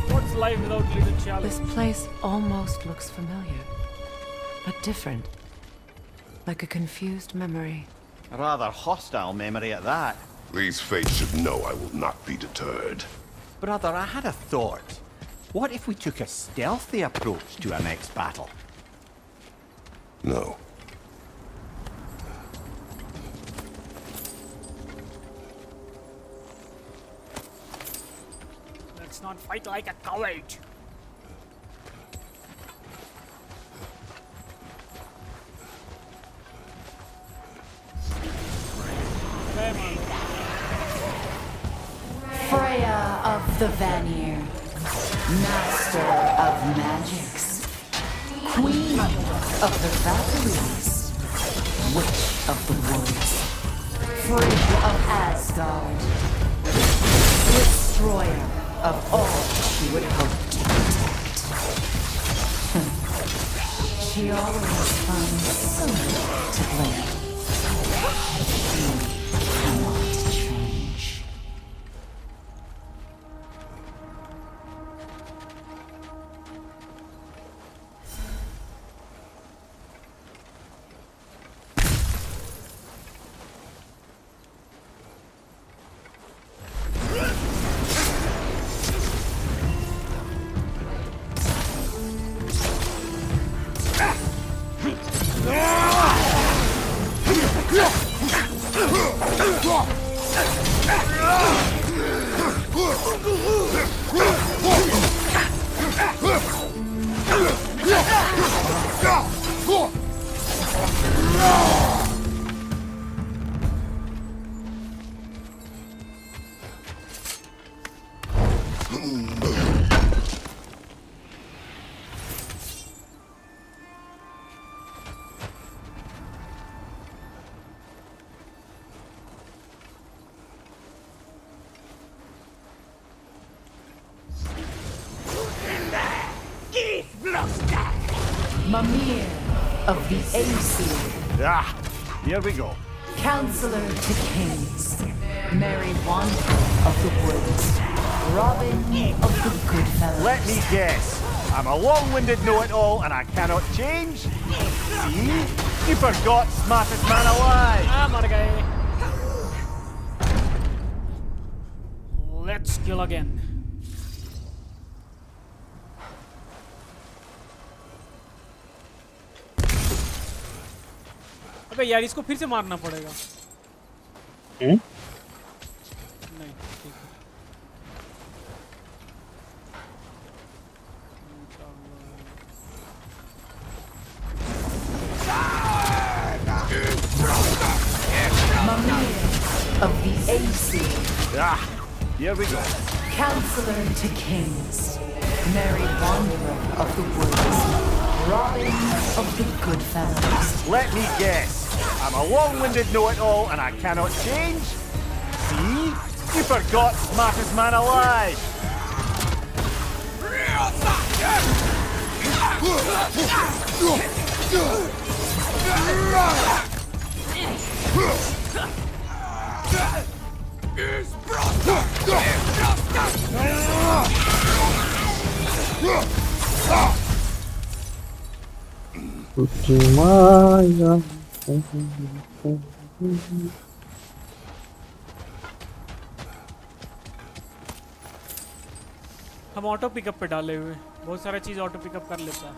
What's life without little challenge? This place almost looks familiar, but different. Like a confused memory. A rather hostile memory at that. These fates should know I will not be deterred. Brother, I had a thought. What if we took a stealthy approach to our next battle? No. Let's not fight like a coward. Freya of the Vanir, master of magics, queen of the Valkyries, witch of the woods, frigg of Asgard, destroyer of all she would hope to protect. She always finds someone to blame. Cannot change. Mimir of the Aesir. Ah, here we go. Counselor to kings, Merry Wanderer of the woods, Robin of the Goodfellows. Let me guess. I'm a long-winded know-it-all and I cannot change? See? You forgot smartest man alive. मर गए. Let's kill again. अबे यार इसको फिर से मारना पड़ेगा. नहीं ठीक है. Mimir of the Aesir. Ah, here we go. Counselor to kings, Merry Wanderer of the woods, Robin of the Goodfellows. Let me guess. I'm a long-winded know-it-all and I cannot change? See? You forgot smartest man alive. हम auto pickup पे डाले हुए, बहुत सारा चीज auto pickup कर लेता है।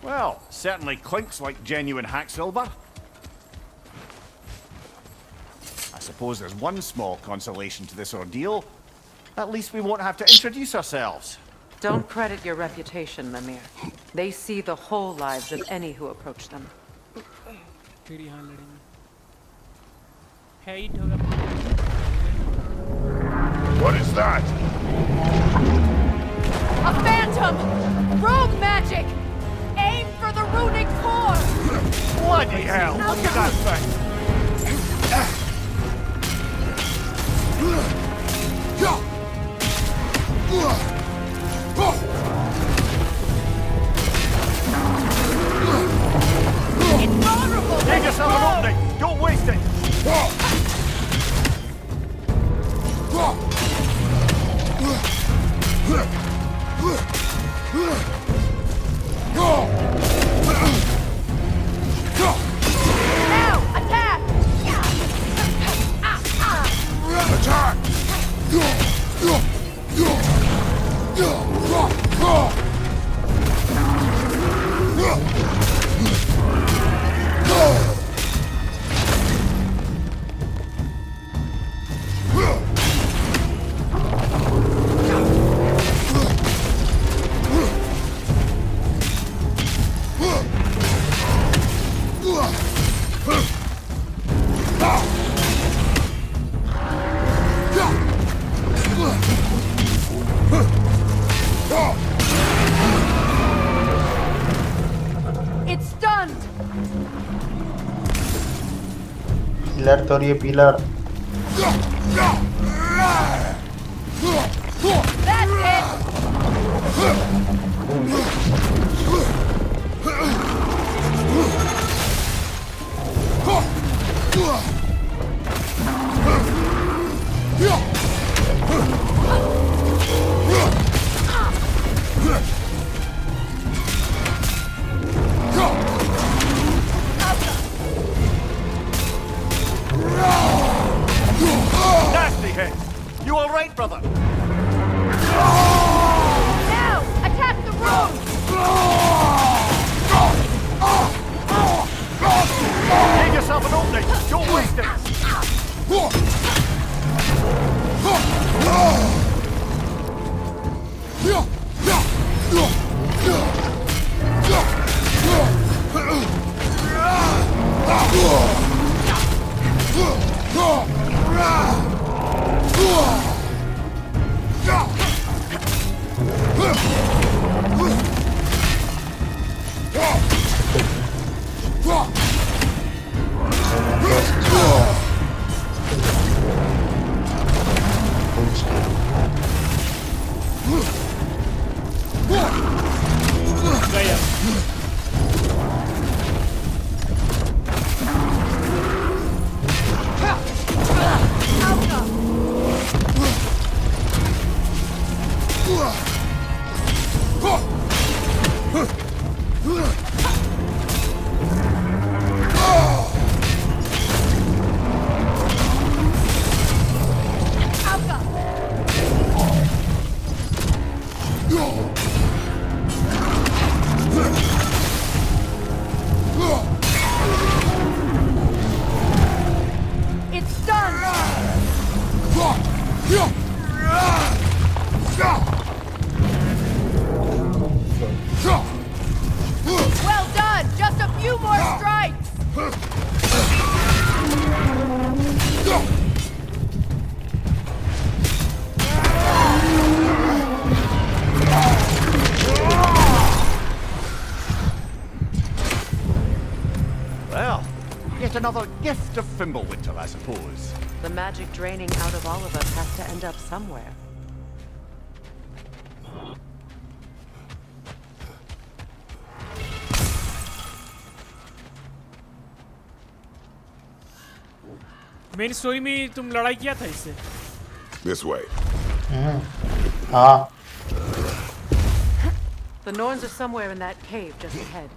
Well, certainly clinks like genuine hack silver. I suppose there's one small consolation to this ordeal. At least we won't have to introduce ourselves. Don't credit your reputation, Mimir. They see the whole lives of any who approach them. फिर यहाँ लड़ेंगे। Hate होगा। What is that? A phantom! Rogue magic! Aim for the runic core! Bloody hell! Look at that thing! It's vulnerable! Take yourself an opening! Don't waste it! Now! Attack! Attack! It's stunned! Pillar तोड़िए pillar. That's it! Nasty hit! You alright, brother? Now! Attack the room! Take yourself an opening! Don't waste it! गया। It's stunned! Well done! Just a few more strikes! Well, yet another gift of Fimbulwinter, I suppose. The magic draining out of all of us has to end up somewhere. Main story में तुम लड़ाई किया था इससे? This way. हाँ The Norns are somewhere in that cave just ahead.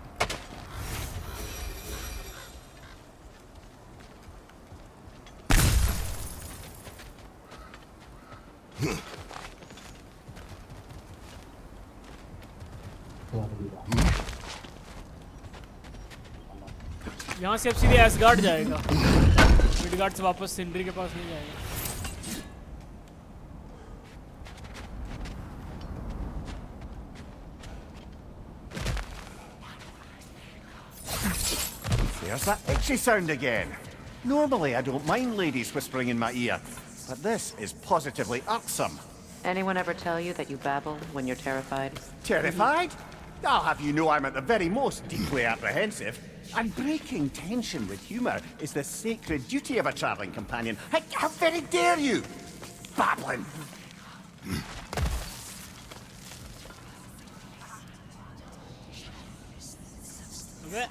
यहाँ से अब सीधे एसगार्ड जाएगा, मिडगार्ड से वापस सिंड्री के पास नहीं जाएगा। There's that itchy sound again. Normally I don't mind ladies whispering in my ear, but this is positively irksome. Anyone ever tell you that you babble when you're terrified? Terrified? I'll have you know I'm at the very most deeply apprehensive. And breaking tension with humour is the sacred duty of a travelling companion. How very dare you! Babbling! Okay.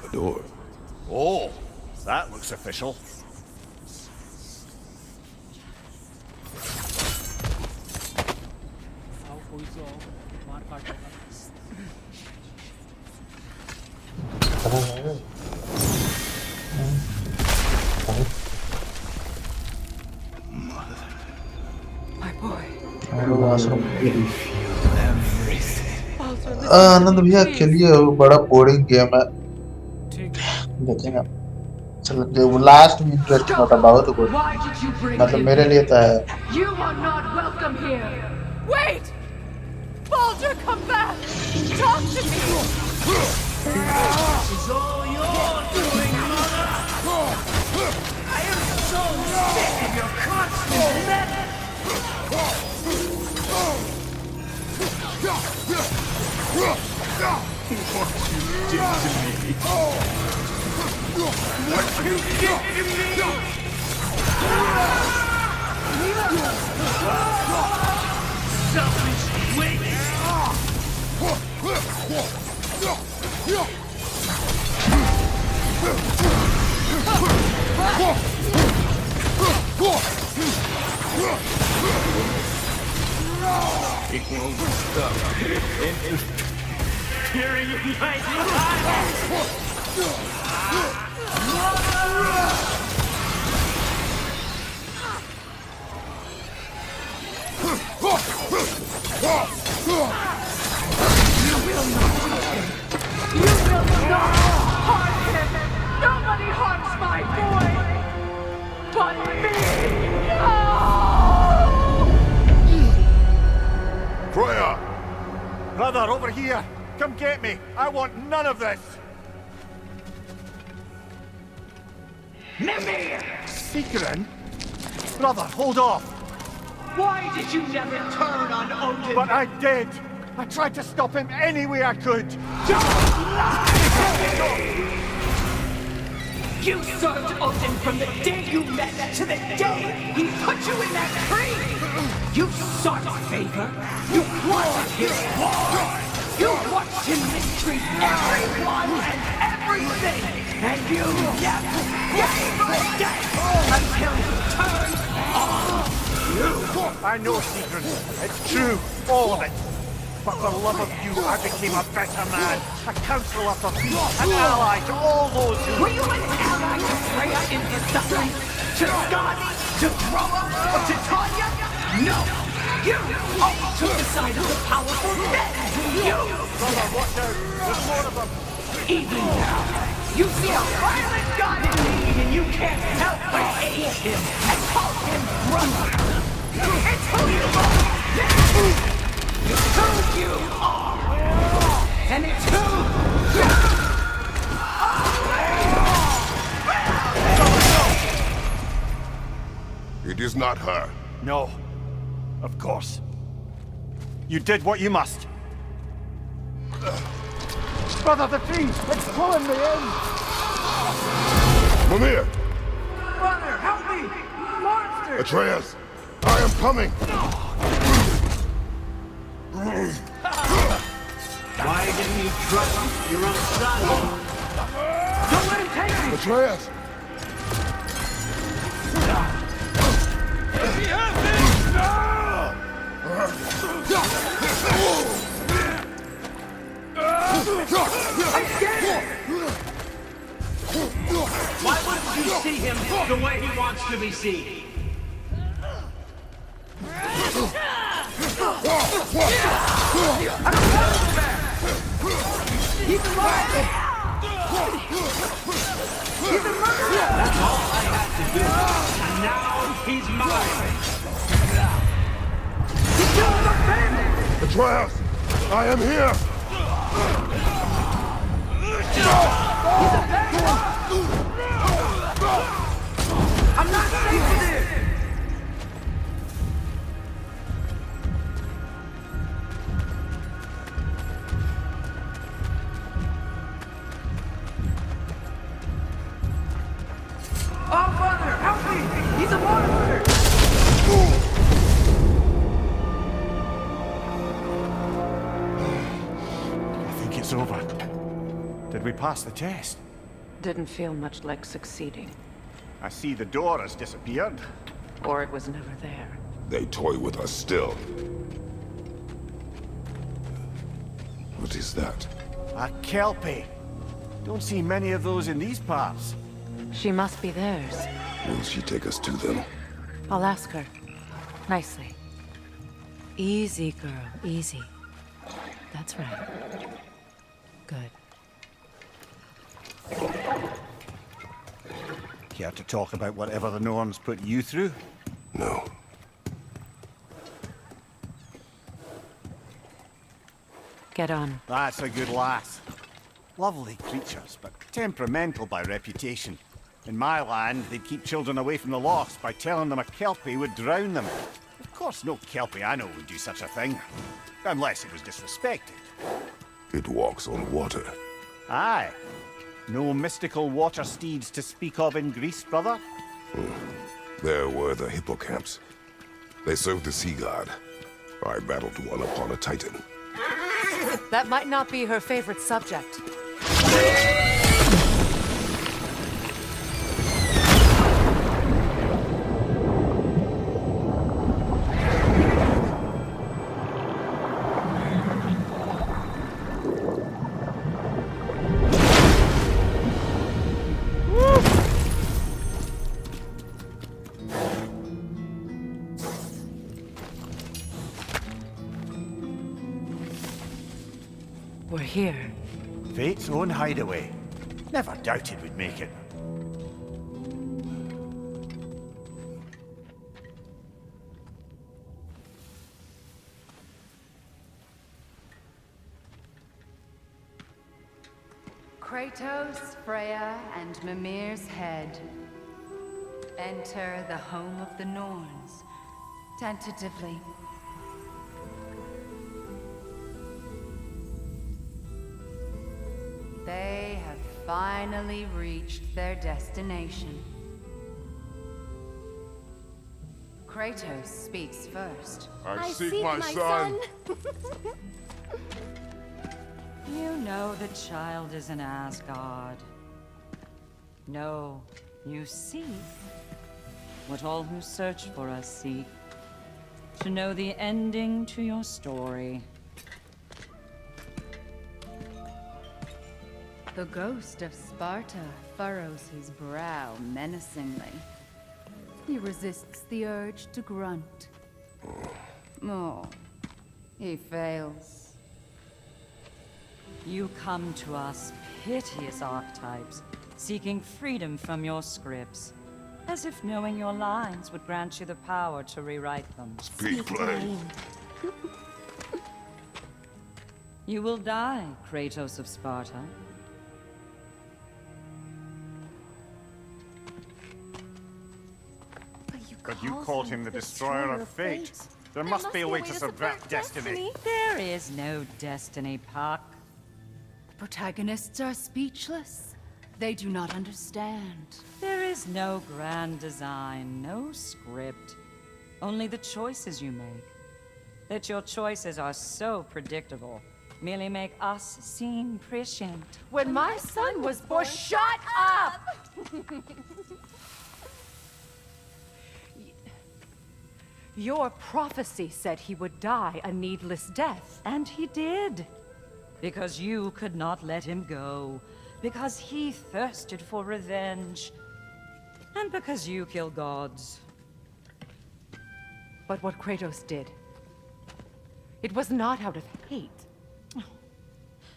A door. Oh, that looks official. My boy. आनंद भैया खेलिए, वो बड़ा boring game है, देखेंगे। चलो वो last में interesting होता बहुत कुछ, मतलब मेरे लिए तो है। You are not welcome here. Wait! Baldur, come back! Talk to me! It's all your doing, mother! I am so sick of your constant menace! What you did to me! What you did to me! Selfish witch! It won't stop. Tearing in my eyes! You will not harm him! Nobody harms my boy! But me! No! Freya! Brother, over here! Come get me! I want none of this! Mimir! Secret? Brother, hold off! Why did you never turn on Odin? But I did! I tried to stop him any way I could! Don't lie to me! You served Odin from the day you met to the day he put you in that tree! You sought favor! You wanted his war! You watched him mistreat everyone and everything! And you never gave a damn until he turned on you! I know, Secret. It's true. All of it. But for love of you, I became a better man. A counselor for peace. An ally to all those who... Were you an ally to Freya in her suffering? To Skadi? To Groa? Or to Tanya? No! You always took the side of the powerful men! You! Brother, watch out. There's more of them. Even now, you see a violent god in me, and you can't help but hate him and call him brother! It's who you are! It's who you are! And it's who you are! It is not her. No. Of course. You did what you must. Brother, the tree! It's pulling me in! Mimir! Brother, help me! Monster! Atreus! I am coming! Why didn't you trust your own son? Don't let him take me! Atreus! Why wouldn't you see him the way he wants to be seen? He's alive! He's a murderer! That's all I had to do. And now he's mine! He killed the family! Atreus! I am here! He's a bad one! I'm not safe with this! Oh, Father, help me! He's a monster! I think it's over. Did we pass the test? Didn't feel much like succeeding. I see the door has disappeared. Or it was never there. They toy with us still. What is that? A kelpie. Don't see many of those in these parts. She must be theirs. Will she take us to them? I'll ask her. Nicely. Easy, girl. Easy. That's right. Good. Care to talk about whatever the Norns put you through? No. Get on. That's a good lass. Lovely creatures, but temperamental by reputation. In my land, they'd keep children away from the lost by telling them a kelpie would drown them. Of course, no kelpie I know would do such a thing. Unless it was disrespected. It walks on water. Aye. No mystical water steeds to speak of in Greece, brother? There were the hippocamps. They served the sea god. I battled one upon a titan. That might not be her favorite subject. We're here. Fate's own hideaway. Never doubted we'd make it. Kratos, Freya, and Mimir's head. Enter the home of the Norns, tentatively. They have finally reached their destination. Kratos speaks first. I seek my son. You know the child is in Asgard. No, you seek what all who search for us seek. To know the ending to your story. The ghost of Sparta furrows his brow menacingly. He resists the urge to grunt. Oh, he fails. You come to us, piteous archetypes, seeking freedom from your scripts. As if knowing your lines would grant you the power to rewrite them. Speak plain. You will die, Kratos of Sparta. But you called him the destroyer of fate. There must be a way to subvert destiny. There is no destiny, Puck. Protagonists are speechless. They do not understand. There is no grand design, no script. Only the choices you make. That your choices are so predictable merely make us seem prescient. When my son was born, shut up! Your prophecy said he would die a needless death. And he did. Because you could not let him go. Because he thirsted for revenge. And because you kill gods. But what Kratos did, it was not out of hate.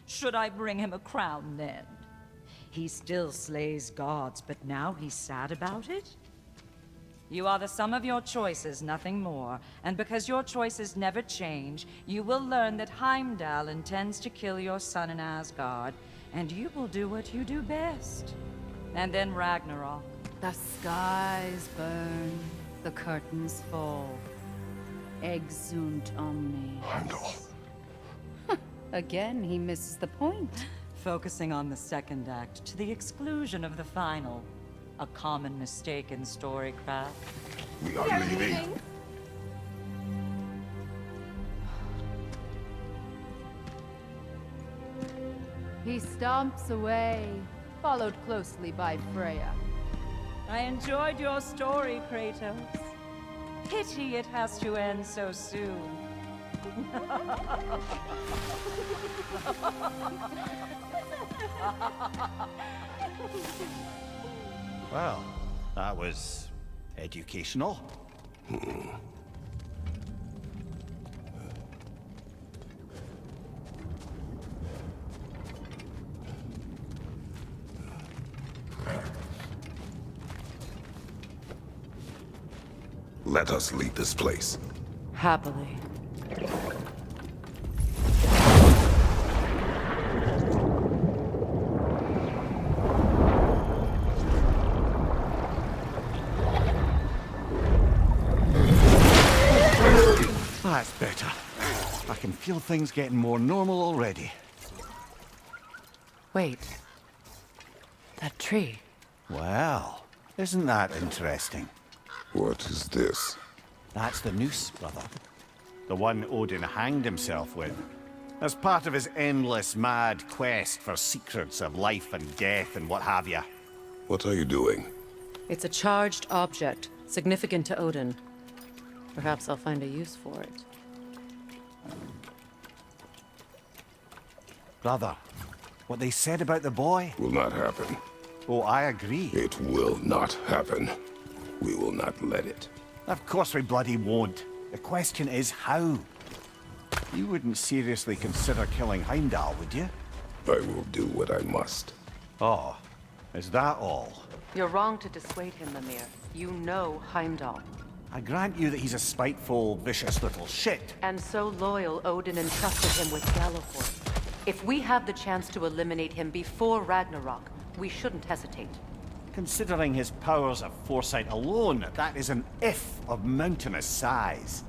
Should I bring him a crown then? He still slays gods, but now he's sad about it? You are the sum of your choices, nothing more. And because your choices never change, you will learn that Heimdall intends to kill your son in Asgard, and you will do what you do best. And then Ragnarok. The skies burn, the curtains fall. Exunt omnes. Heimdall. Again, he misses the point. Focusing on the second act to the exclusion of the final. A common mistake in storycraft. We are leaving. He stomps away, followed closely by Freya. I enjoyed your story, Kratos. Pity it has to end so soon. Well, that was educational. Let us leave this place. Happily. That's better. I can feel things getting more normal already. Wait. That tree. Well, isn't that interesting? What is this? That's the noose, brother. The one Odin hanged himself with. As part of his endless, mad quest for secrets of life and death and what have you. What are you doing? It's a charged object, significant to Odin. Perhaps I'll find a use for it. Brother, what they said about the boy? Will not happen. Oh, I agree. It will not happen. We will not let it. Of course we bloody won't. The question is how. You wouldn't seriously consider killing Heimdall, would you? I will do what I must. Oh, is that all? You're wrong to dissuade him, Mimir. You know Heimdall. I grant you that he's a spiteful, vicious little shit. And so loyal, Odin entrusted him with Gjallarhorn. If we have the chance to eliminate him before Ragnarok, we shouldn't hesitate. Considering his powers of foresight alone, that is an if of mountainous size.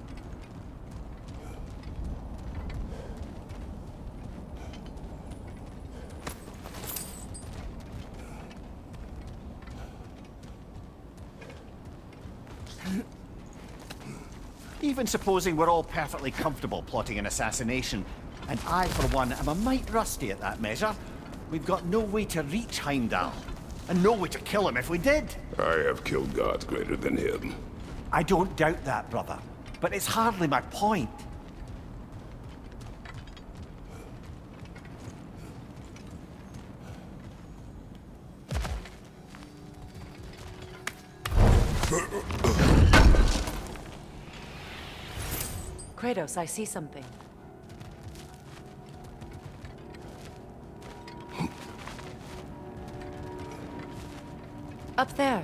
Even supposing we're all perfectly comfortable plotting an assassination, and I, for one, am a mite rusty at that measure, we've got no way to reach Heimdall, and no way to kill him if we did. I have killed gods greater than him. I don't doubt that, brother, but it's hardly my point. Kratos, I see something. Up there.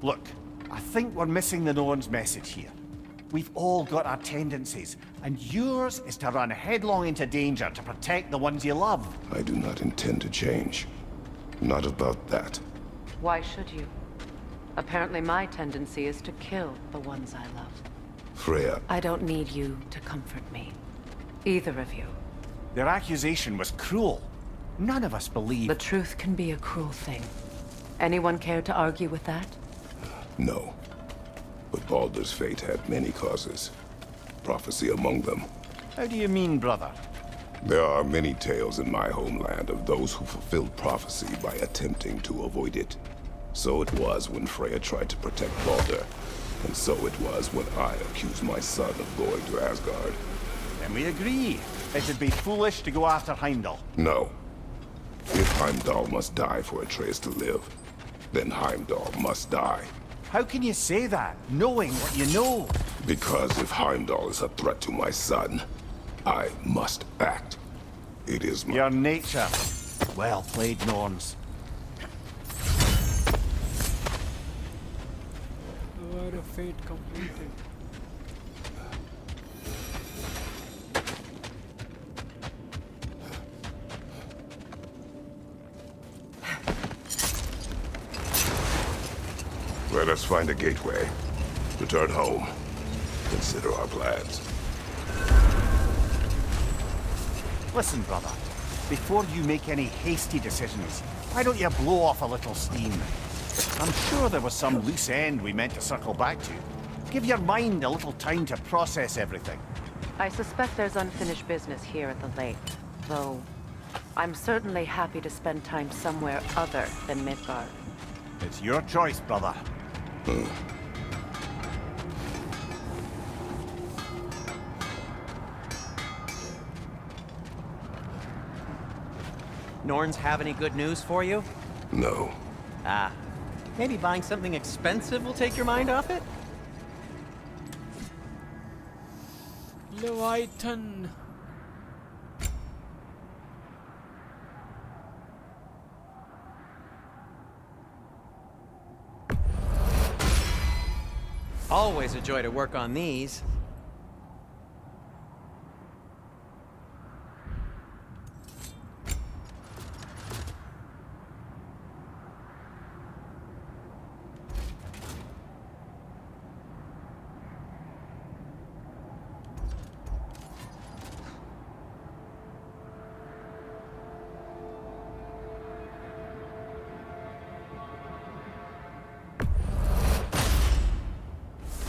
Look, I think we're missing the Norns' message here. We've all got our tendencies, and yours is to run headlong into danger to protect the ones you love. I do not intend to change. Not about that. Why should you? Apparently my tendency is to kill the ones I love. Freya. I don't need you to comfort me. Either of you. Their accusation was cruel. None of us believe... The truth can be a cruel thing. Anyone care to argue with that? No. But Baldur's fate had many causes. Prophecy among them. How do you mean, brother? There are many tales in my homeland of those who fulfilled prophecy by attempting to avoid it. So it was when Freya tried to protect Baldur. And so it was when I accused my son of going to Asgard. Then we agree. It'd be foolish to go after Heimdall. No. If Heimdall must die for Atreus to live, then Heimdall must die. How can you say that, knowing what you know? Because if Heimdall is a threat to my son, I must act. It is my... Your nature. Well played, Norns. What a fate completed. Let us find a gateway. Return home. Consider our plans. Listen, brother. Before you make any hasty decisions, why don't you blow off a little steam? I'm sure there was some loose end we meant to circle back to. Give your mind a little time to process everything. I suspect there's unfinished business here at the lake, though I'm certainly happy to spend time somewhere other than Midgard. It's your choice, brother. Norns have any good news for you? No. Ah. Maybe buying something expensive will take your mind off it? Leviathan. Always a joy to work on these.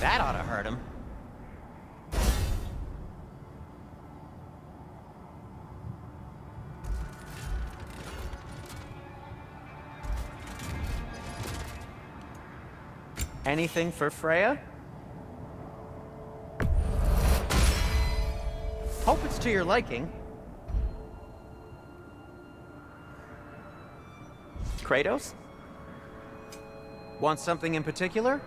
That ought to hurt him. Anything for Freya? Hope it's to your liking. Kratos? Want something in particular?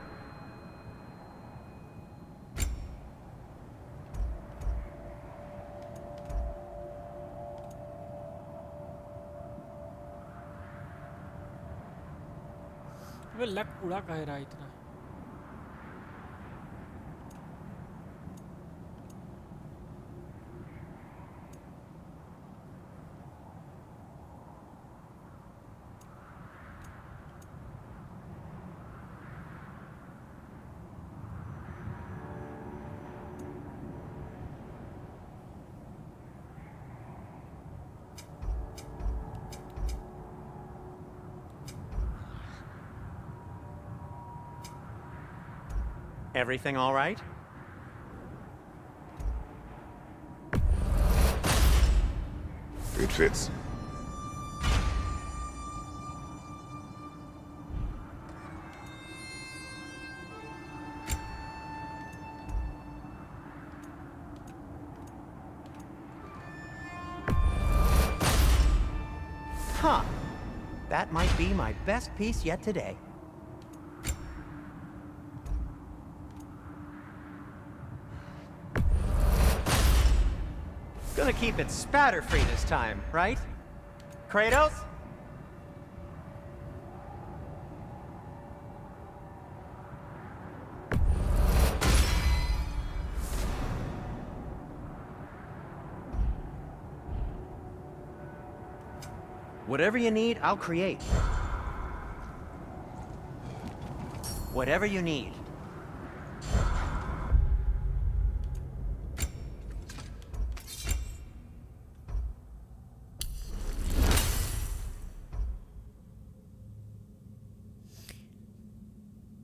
Way luck उड़ा कह रहा है इतना Everything all right? It fits. Huh. That might be my best piece yet today. Gonna keep it spatter-free this time, right? Kratos? Whatever you need, I'll create. Whatever you need.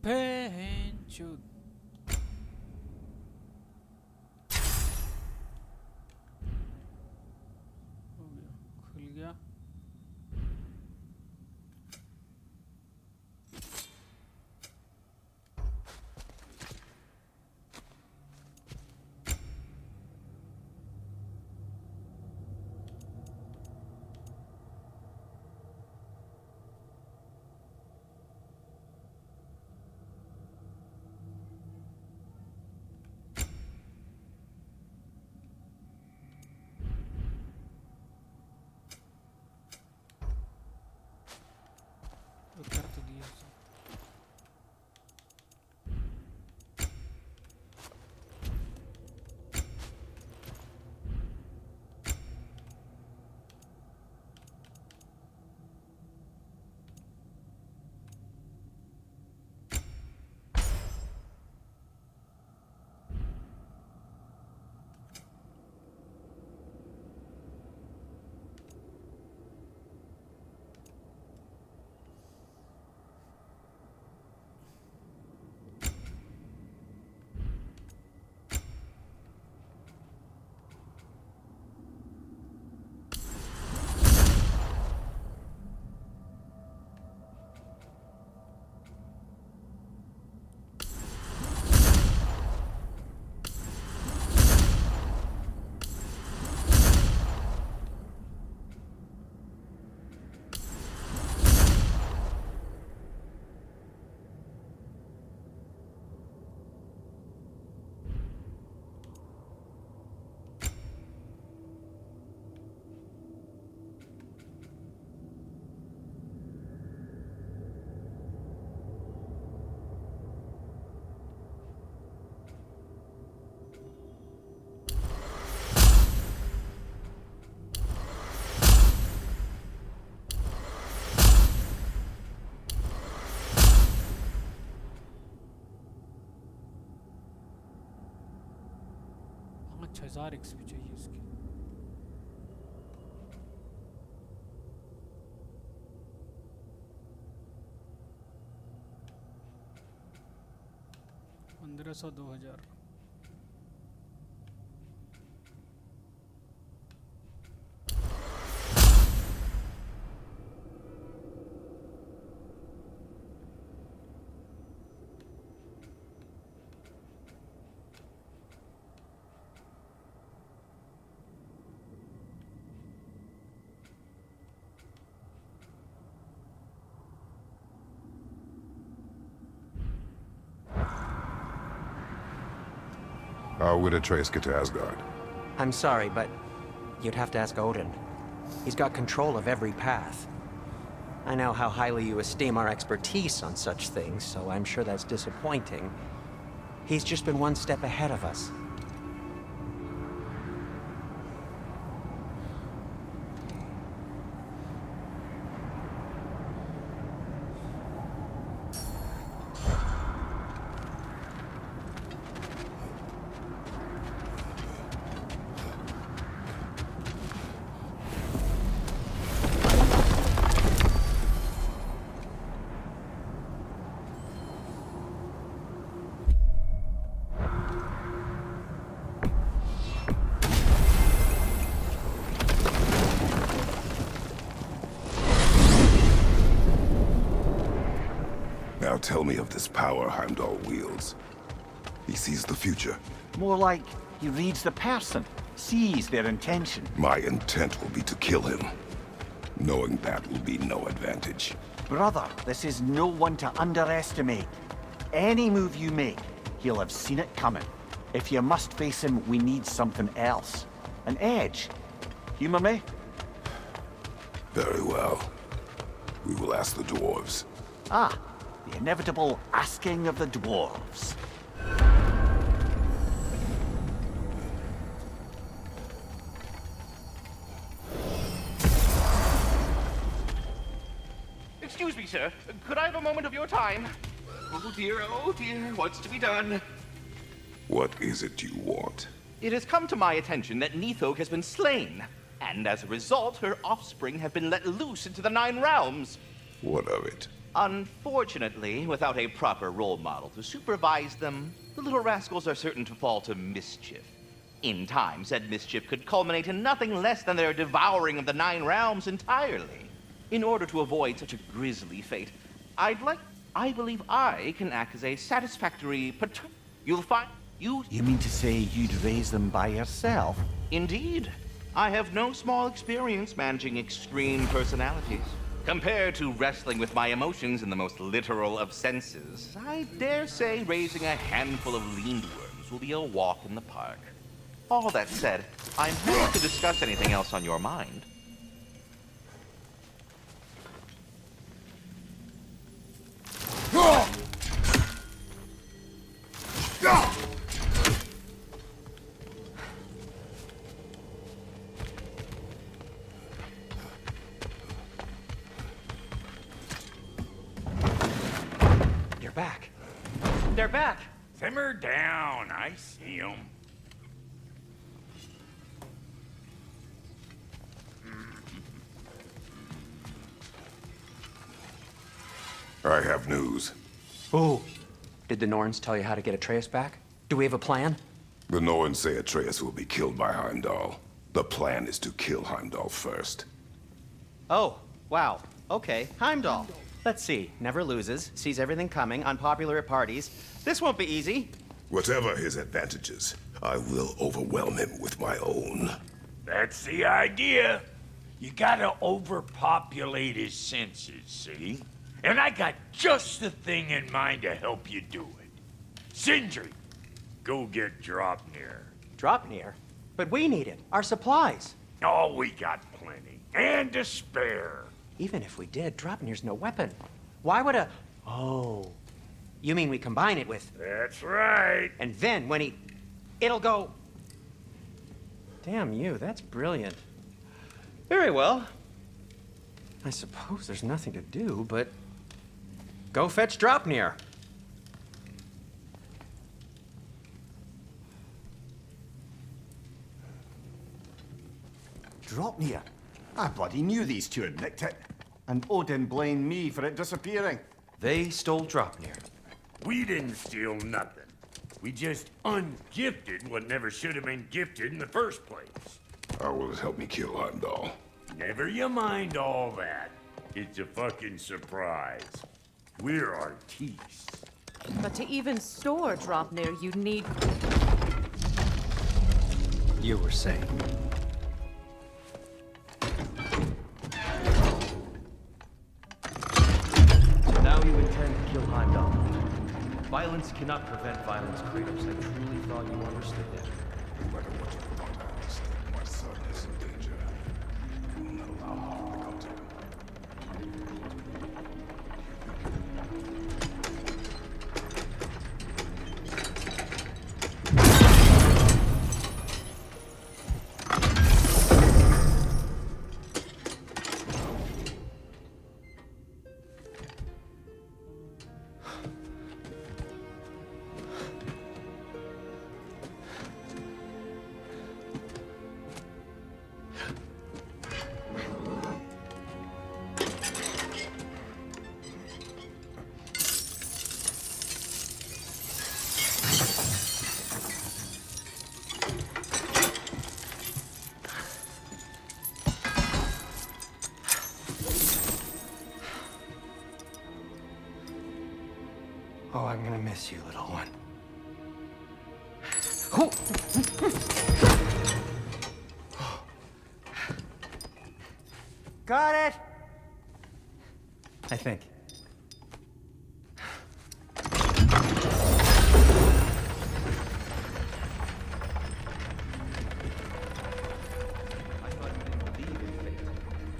Penchud. हो गया, खुल गया. कर तो दिया उसने. अच्छा 1000 XP चाहिए इसकी. पंद्रह 2000. How would Atreus get to Asgard? I'm sorry, but you'd have to ask Odin. He's got control of every path. I know how highly you esteem our expertise on such things, so I'm sure that's disappointing. He's just been one step ahead of us. Now tell me of this power Heimdall wields. He sees the future. More like he reads the person, sees their intention. My intent will be to kill him. Knowing that will be no advantage. Brother, this is no one to underestimate. Any move you make, he'll have seen it coming. If you must face him, we need something else. An edge. Humor me? Very well. We will ask the dwarves. Ah, the inevitable asking of the dwarves. Excuse me, sir. Could I have a moment of your time? Oh dear, what's to be done? What is it you want? It has come to my attention that Nithog has been slain, and as a result, her offspring have been let loose into the Nine Realms. What of it? Unfortunately, without a proper role model to supervise them, the little rascals are certain to fall to mischief. In time, said mischief could culminate in nothing less than their devouring of the Nine Realms entirely. In order to avoid such a grisly fate, I believe I can act as a satisfactory You'll find you... You mean to say you'd raise them by yourself? Indeed. I have no small experience managing extreme personalities. Compared to wrestling with my emotions in the most literal of senses, I dare say raising a handful of lean worms will be a walk in the park. All that said, I'm happy to discuss anything else on your mind. You're back. They're back. Simmer down. I see them. I have news. Oh. Did the Norns tell you how to get Atreus back? Do we have a plan? The Norns say Atreus will be killed by Heimdall. The plan is to kill Heimdall first. Oh, wow. Okay, Heimdall. Let's see. Never loses, sees everything coming, unpopular at parties. This won't be easy. Whatever his advantages, I will overwhelm him with my own. That's the idea. You gotta overpopulate his senses, see? And I got just the thing in mind to help you do it. Sindri, go get Draupnir. Draupnir? But we need it. Our supplies. Oh, we got plenty. And to spare. Even if we did, Draupnir's no weapon. Why would a... Oh. You mean we combine it with... That's right. And then when he... It'll go... Damn you, that's brilliant. Very well. I suppose there's nothing to do, but... Go fetch Draupnir. Draupnir? I bloody knew these two had nicked it. And Odin blamed me for it disappearing. They stole Draupnir. We didn't steal nothing. We just ungifted what never should have been gifted in the first place. How will it help me kill Heimdall? Never you mind all that. It's a fucking surprise. We're artistes. But to even store Draupnir, you'd need... You were saying. Now you intend to kill Heimdall. Violence cannot prevent violence, Kratos. I truly thought you understood that. No matter what you thought I understood, my son is in danger. I will not allow harm to come to him. Oh, I'm gonna miss you, little one. Got it! I think.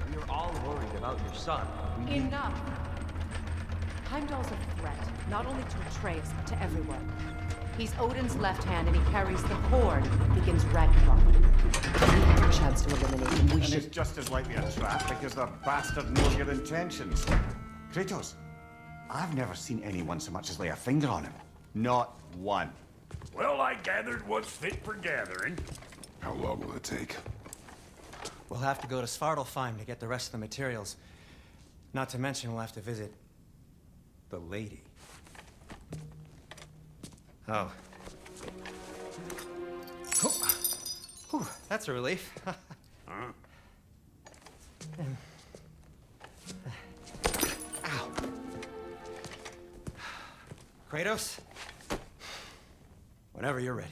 We were all worried about your son. Enough! Heimdall's a threat, not only to Atreus, but to everyone. He's Odin's left hand, and he carries the cord that begins Ragnarok. We have a chance to eliminate him. We And should... it's just as likely a trap because the bastard knows your intentions. Kratos, I've never seen anyone so much as lay a finger on him. Not one. Well, I gathered what's fit for gathering. How long will it take? We'll have to go to Svartalfheim to get the rest of the materials. Not to mention we'll have to visit the lady. Oh. Whew, that's a relief. Huh? Ow. Kratos? Whenever you're ready.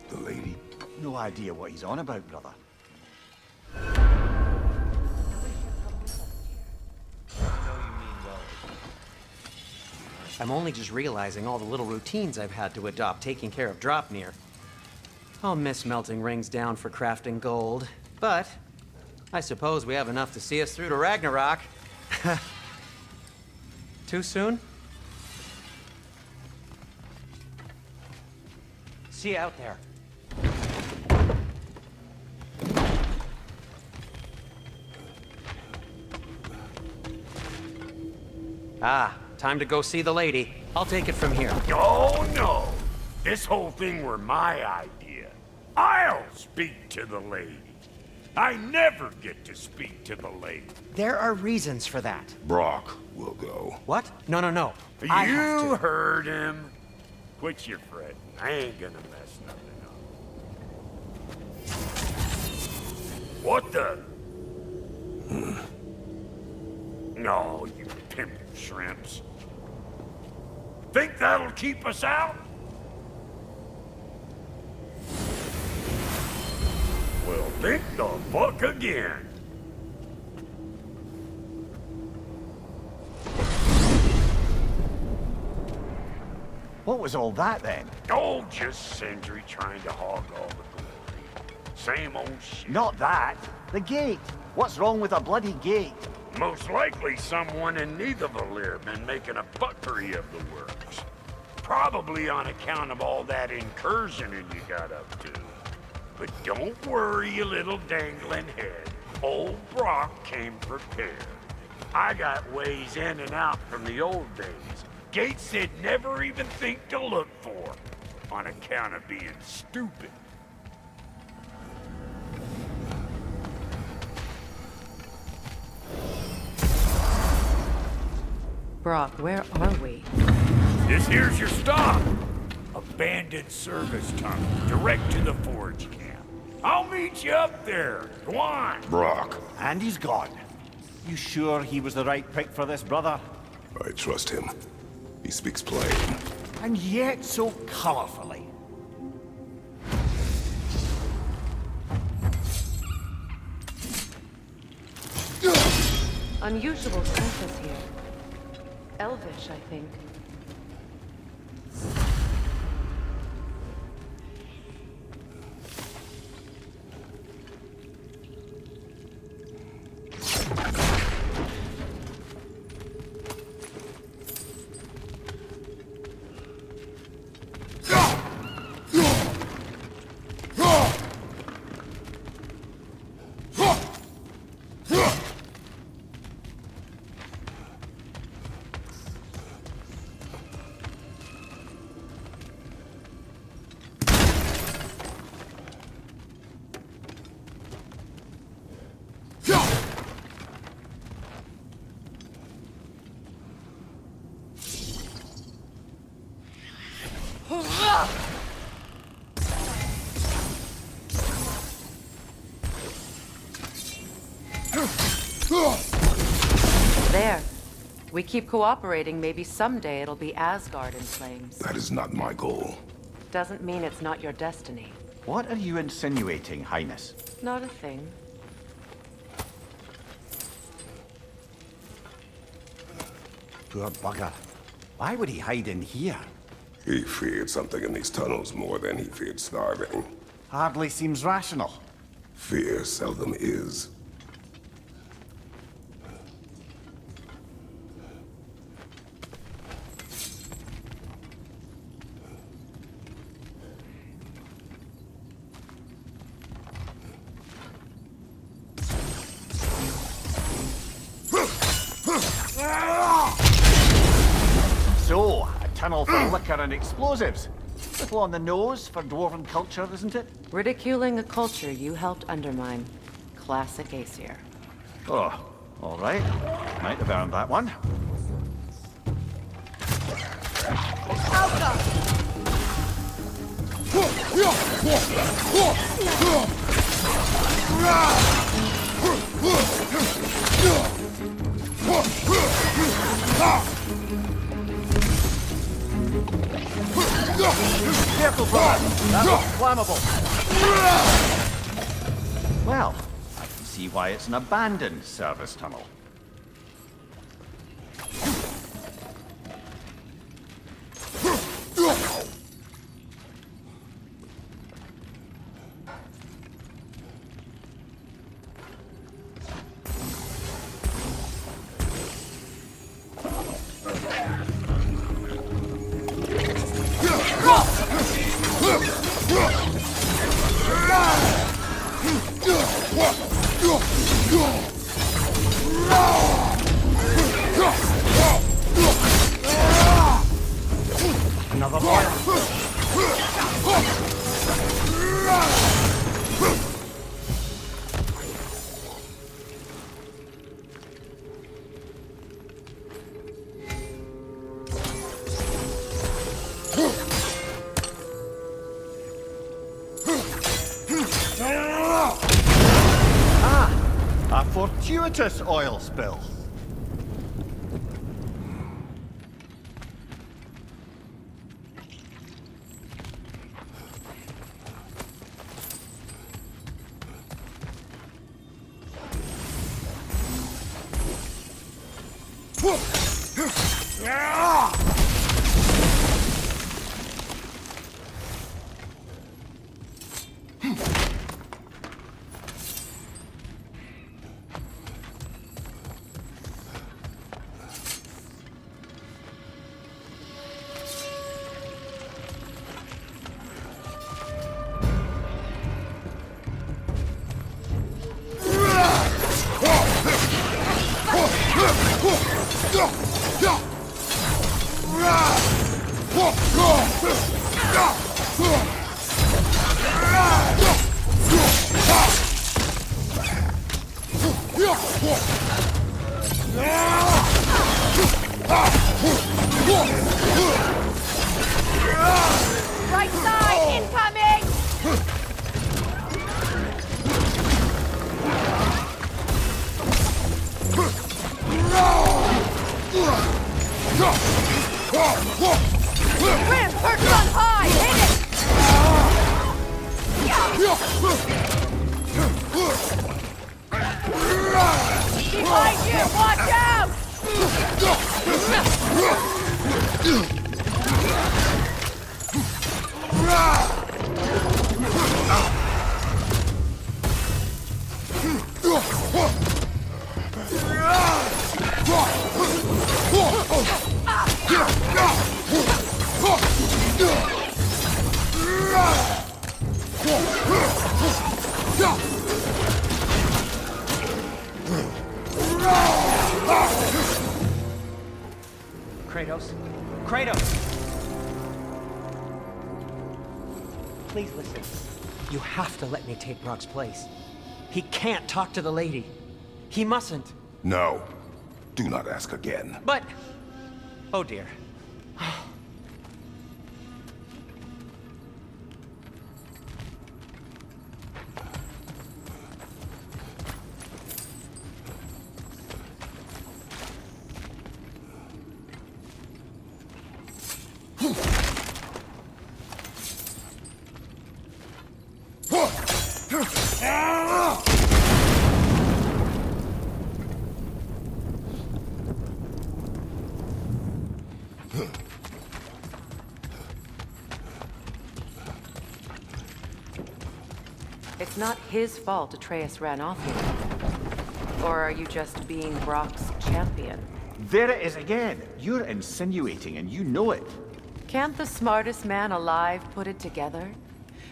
The lady? No idea what he's on about, brother. I'm only just realizing all the little routines I've had to adopt taking care of Dropnir. I'll miss melting rings down for crafting gold, but I suppose we have enough to see us through to Ragnarok. Too soon? See you out there. Ah, time to go see the lady. I'll take it from here. Oh, no. This whole thing were my idea. I'll speak to the lady. I never get to speak to the lady. There are reasons for that. Brock will go. What? No, no, no. I have You to. heard him. Quit your fretting. I ain't gonna mess nothing up. What the? No, you pimp shrimps. Think that'll keep us out? Well, think the fuck again. What was all that then? Oh, just Sindri trying to hog all the glory. Same old shit. Not that. The gate. What's wrong with a bloody gate? Most likely someone in Nidavellir been making a fuckery of the works. Probably on account of all that incursioning you got up to. But don't worry, you little dangling head. Old Brock came prepared. I got ways in and out from the old days. Gates they'd never even think to look for, on account of being stupid. Brock, where are we? This here's your stop. Abandoned service tunnel, direct to the forge camp. I'll meet you up there. Go on. Brock. And he's gone. You sure he was the right pick for this, brother? I trust him. He speaks plain. And yet so colorfully. Unusual census here. Elvish, I think. There. We keep cooperating, maybe someday it'll be Asgard in flames. That is not my goal. Doesn't mean it's not your destiny. What are you insinuating, Highness? Not a thing. Poor bugger. Why would he hide in here? He feared something in these tunnels more than he feared starving. Hardly seems rational. Fear seldom is. tunnel for liquor and explosives. Little on the nose for dwarven culture, isn't it? Ridiculing a culture you helped undermine. Classic Aesir. Oh, all right. Might have earned that one. Careful, brother! That was flammable! Well, I can see why it's an abandoned service tunnel. Another one. A fortuitous oil spill. Right side, incoming! Rim, perch on high! Hit it! Behind you! Watch out! Kratos? Kratos! Please listen. You have to let me take Brock's place. He can't talk to the lady. He mustn't. No. Do not ask again. But... Oh dear. It's not his fault Atreus ran off here. Or are you just being Brock's champion? There it is again. You're insinuating and you know it. Can't the smartest man alive put it together?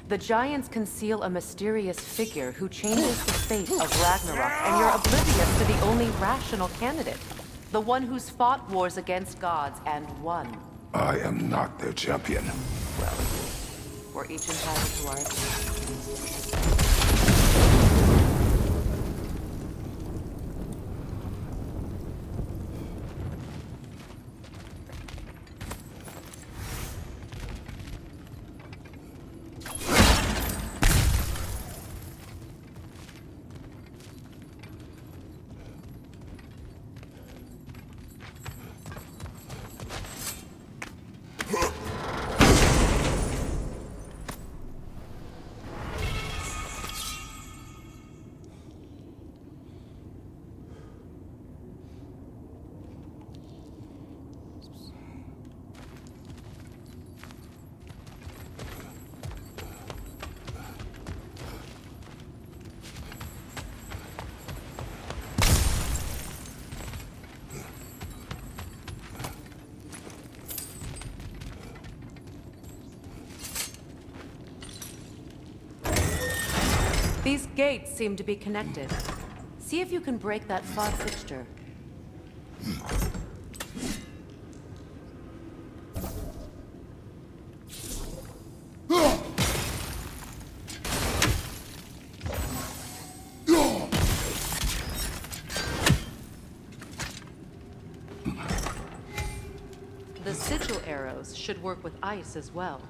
The Giants conceal a mysterious figure who changes the fate of Ragnarok, and you're oblivious to the only rational candidate. The one who's fought wars against gods and won. I am not their champion. Well, we're each entitled to our opinion. These gates seem to be connected. See if you can break that fog fixture. The sigil arrows should work with ice as well.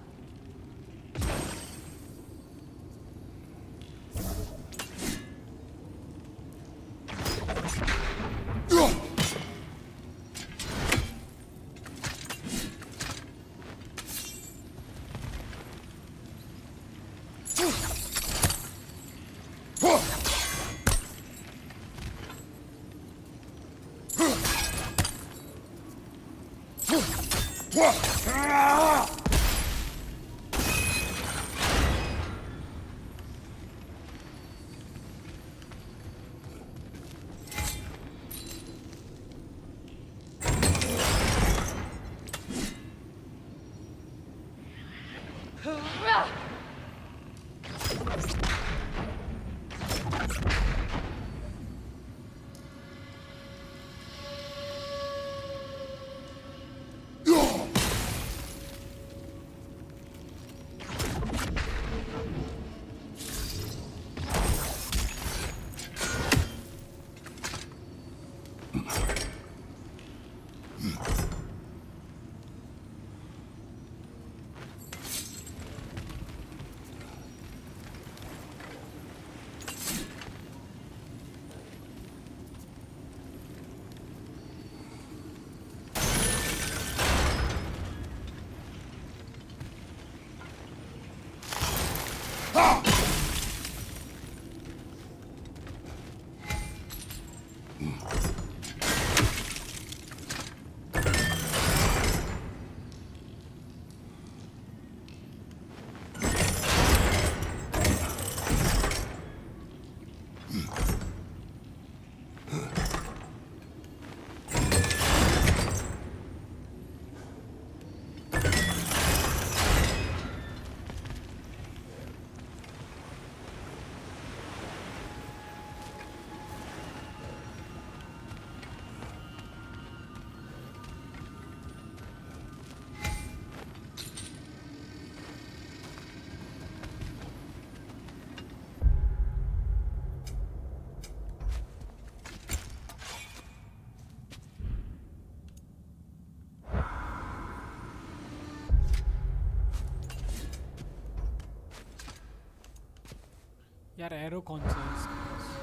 यार arrow कौन सा है इसके पास?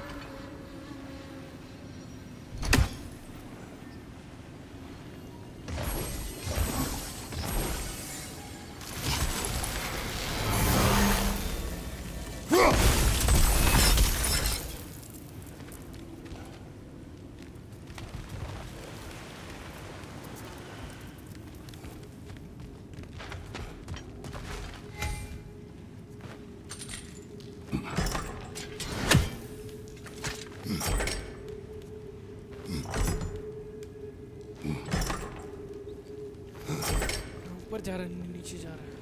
ऊपर जा रहा है नीचे जा रहा है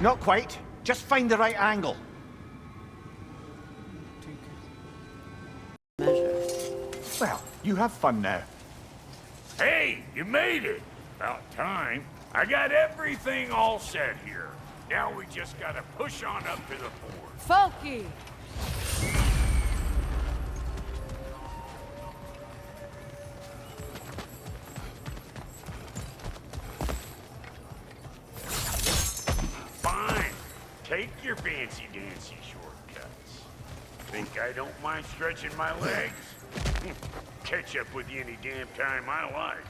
Not quite. Just find the right angle. Well, you have fun now. Hey, you made it! About time. I got everything all set here. Now we just gotta push on up to the fort. Folky! Fine. Take your fancy-dancy shortcuts. Think I don't mind stretching my legs? Catch up with you any damn time I like.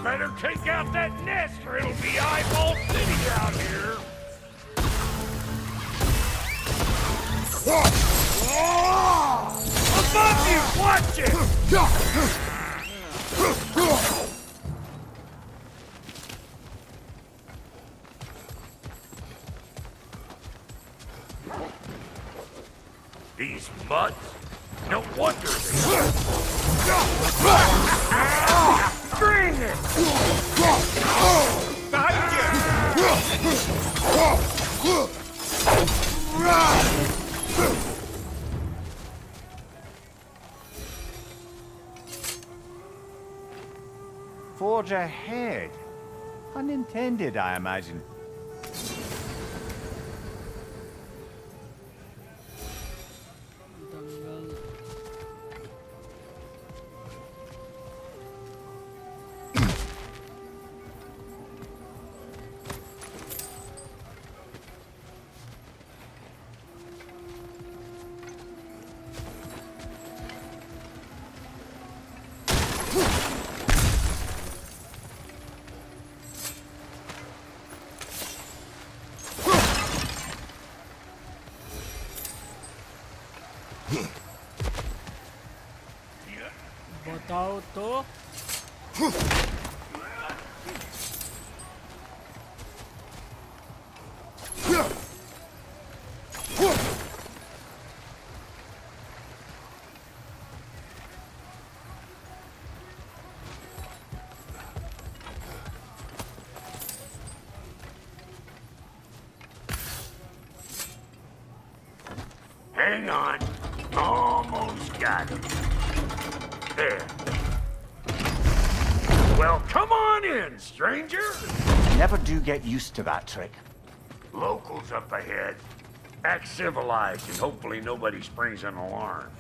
Better take out that nest or it'll be eyeball city out here. Above you, watch it! These mutts? No wonder they... Bring it! Behind Forge ahead. Unintended, I imagine. बताओ तो Hang on. Almost got him. There. Well, come on in, stranger. Never do get used to that trick. Locals up ahead. Act civilized and hopefully nobody springs an alarm.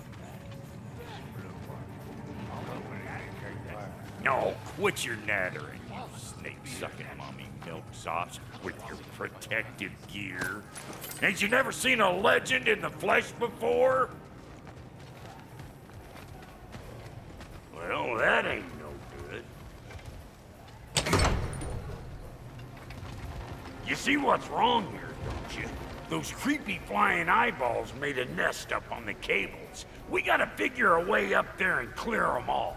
No, quit your nattering, you snake-sucking mommy milksops with your protective gear. Ain't you never seen a legend in the flesh before? Well, that ain't no good. You see what's wrong here, don't you? Those creepy flying eyeballs made a nest up on the cables. We gotta figure a way up there and clear them all.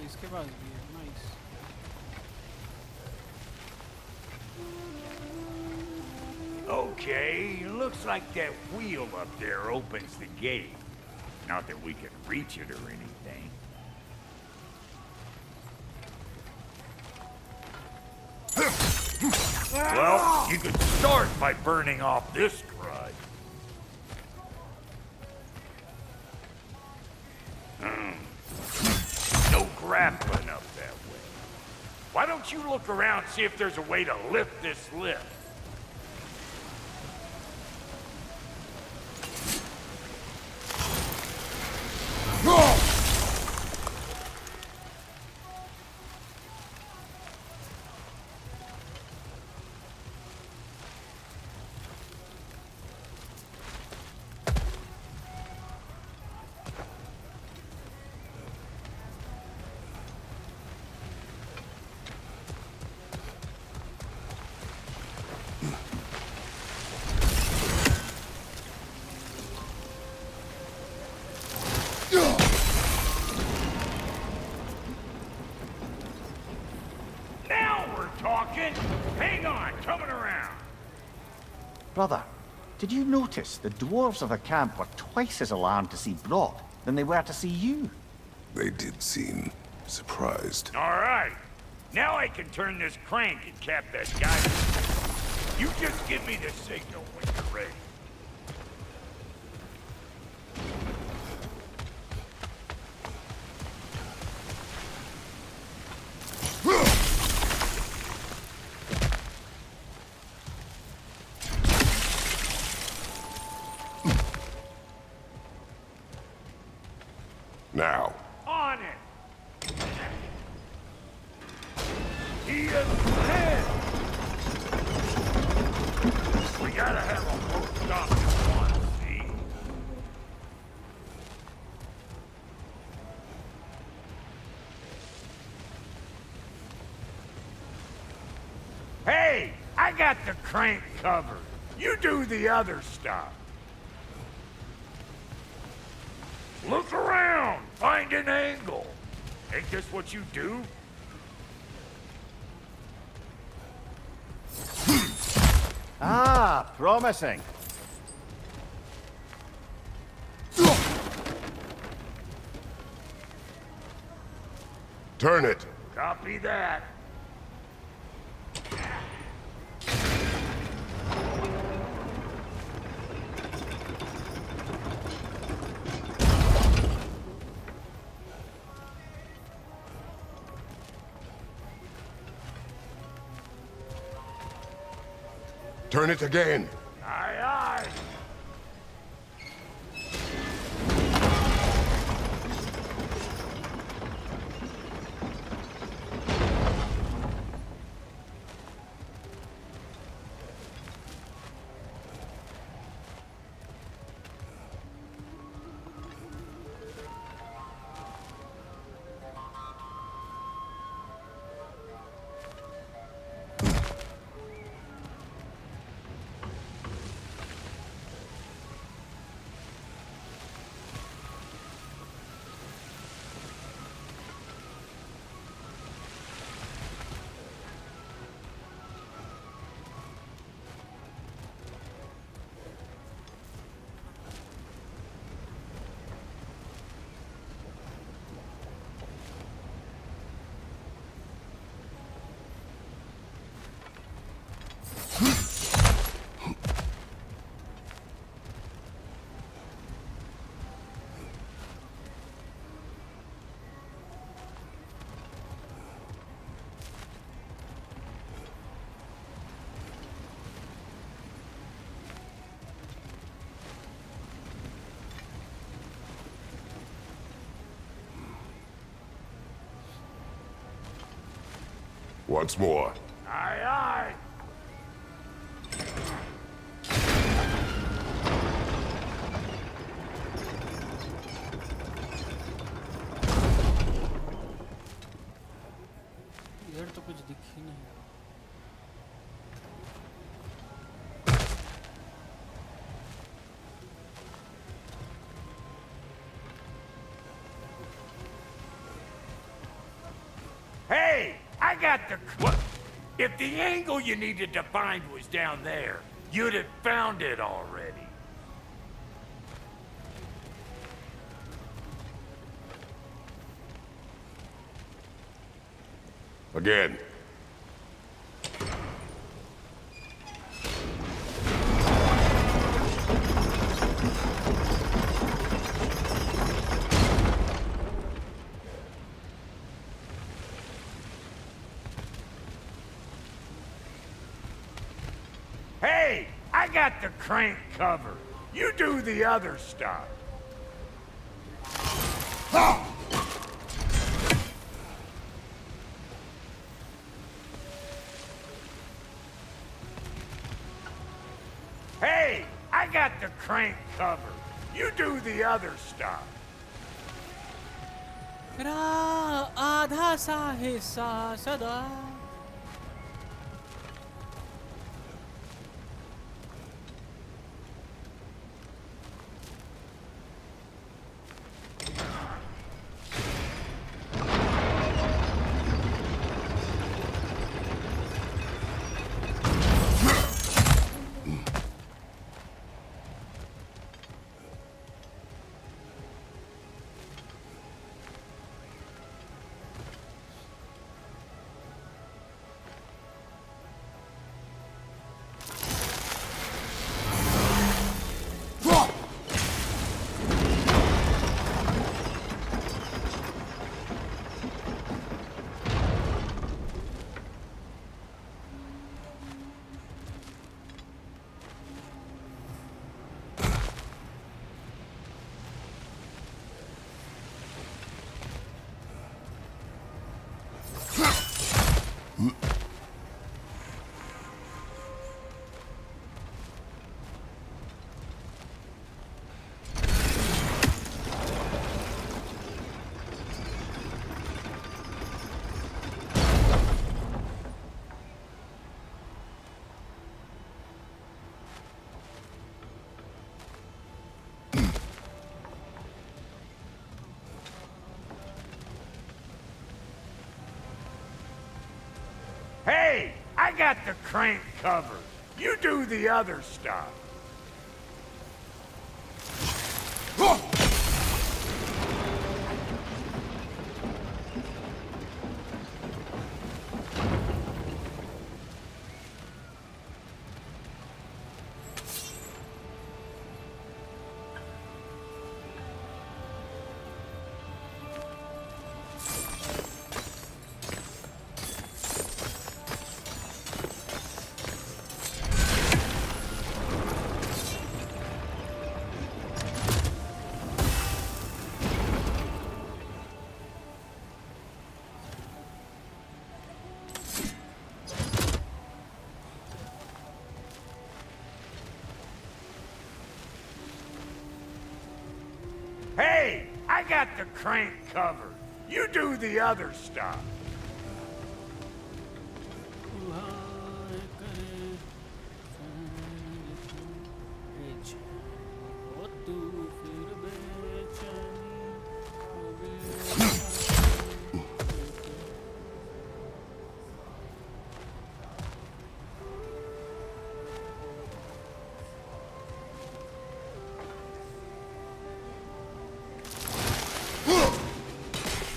इसके पास भी है nice Okay, looks like that wheel up there opens the gate. Not that we can reach it or anything. Well, you could start by burning off this crud. No grappling up that way. Why don't you look around, see if there's a way to lift this lift? Brother, did you notice the dwarves of the camp were twice as alarmed to see Brock than they were to see you? They did seem surprised. All right. Now I can turn this crank and cap that guy. You just give me the signal when you're ready. Now. On it! He is dead! We gotta have a whole stop at once, see? Hey! I got the crank covered. You do the other stuff. Look around! Find an angle! Ain't this what you do? Ah, promising. Turn it. Copy that. Turn it again. Aye, aye. Once more. Aye, aye. इधर तो कुछ दिख ही नहीं। Hey! I got the... What? If the angle you needed to find was down there, you'd have found it already. Again. Hey! I got the crank covered. You do the other stuff. Hey! I got the crank covered. You do the other stuff. मेरा आधा सा हिस्सा सदा got the crank covered. You do the other stuff. Hey, I got the crank covered. You do the other stuff.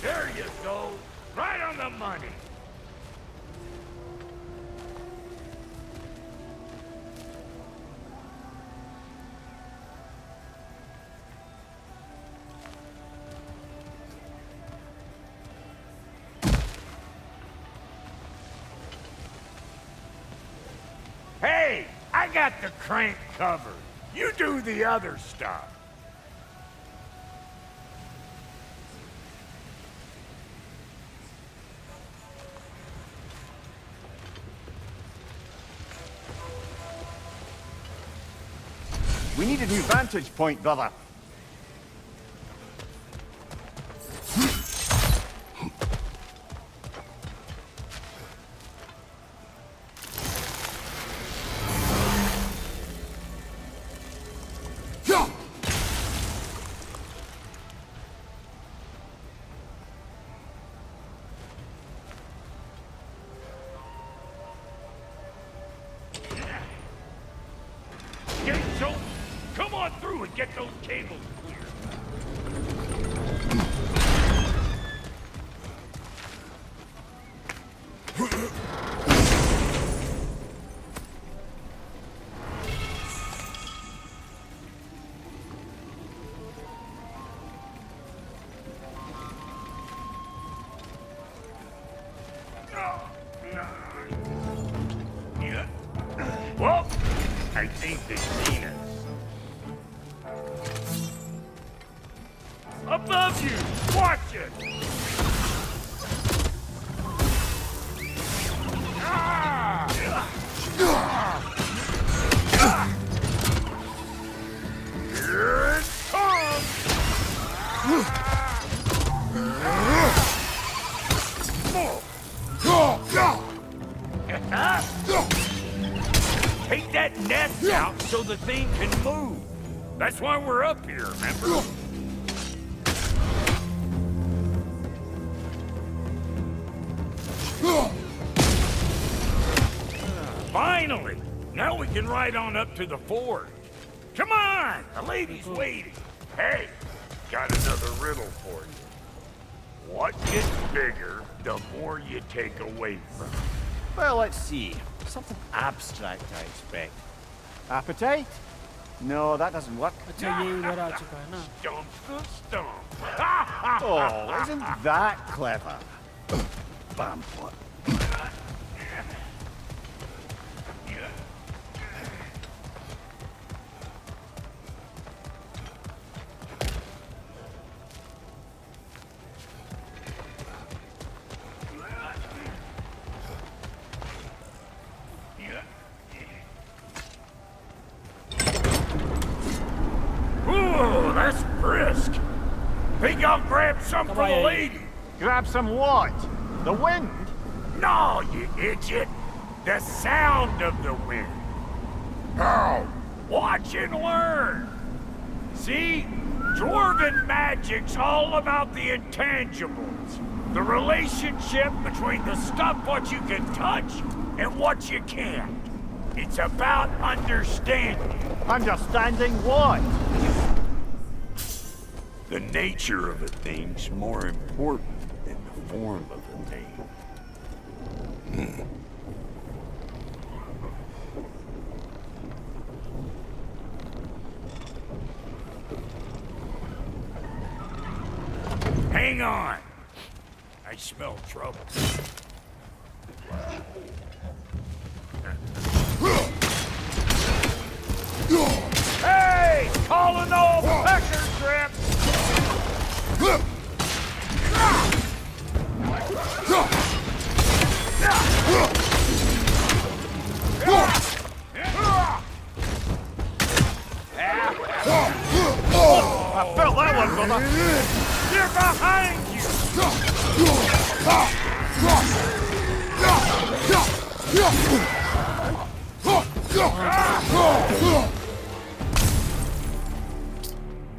There you go. Right on the money. Hey, I got the crank covered. You do the other stuff. We need a new vantage point, brother. Come on through and get those cables clear. Well, I think they've seen us. Above you! Watch it! Here it comes! Take that nest out so the thing can move. That's why we're up here, remember? Finally! Now we can ride on up to the forge. Come on! The lady's waiting. Hey, got another riddle for you. What gets bigger the more you take away from it? Well, let's see. Something abstract, I expect. Appetite? No, that doesn't work. अच्छा ये उधर आ चुका है ना Stomp the stomp. Oh, isn't that clever? Bam. Ooh, that's brisk. Think I'll grab some for the lady. Grab some what? The wind? No, you idiot. The sound of the wind. Oh, watch and learn. See? Dwarven magic's all about the intangibles. The relationship between the stuff what you can touch and what you can't. It's about understanding. Understanding what? The nature of a thing's more important than the form of a thing. Hang on. I smell trouble. Hey! Calling all pecker trips! I felt that one, brother. They're behind you!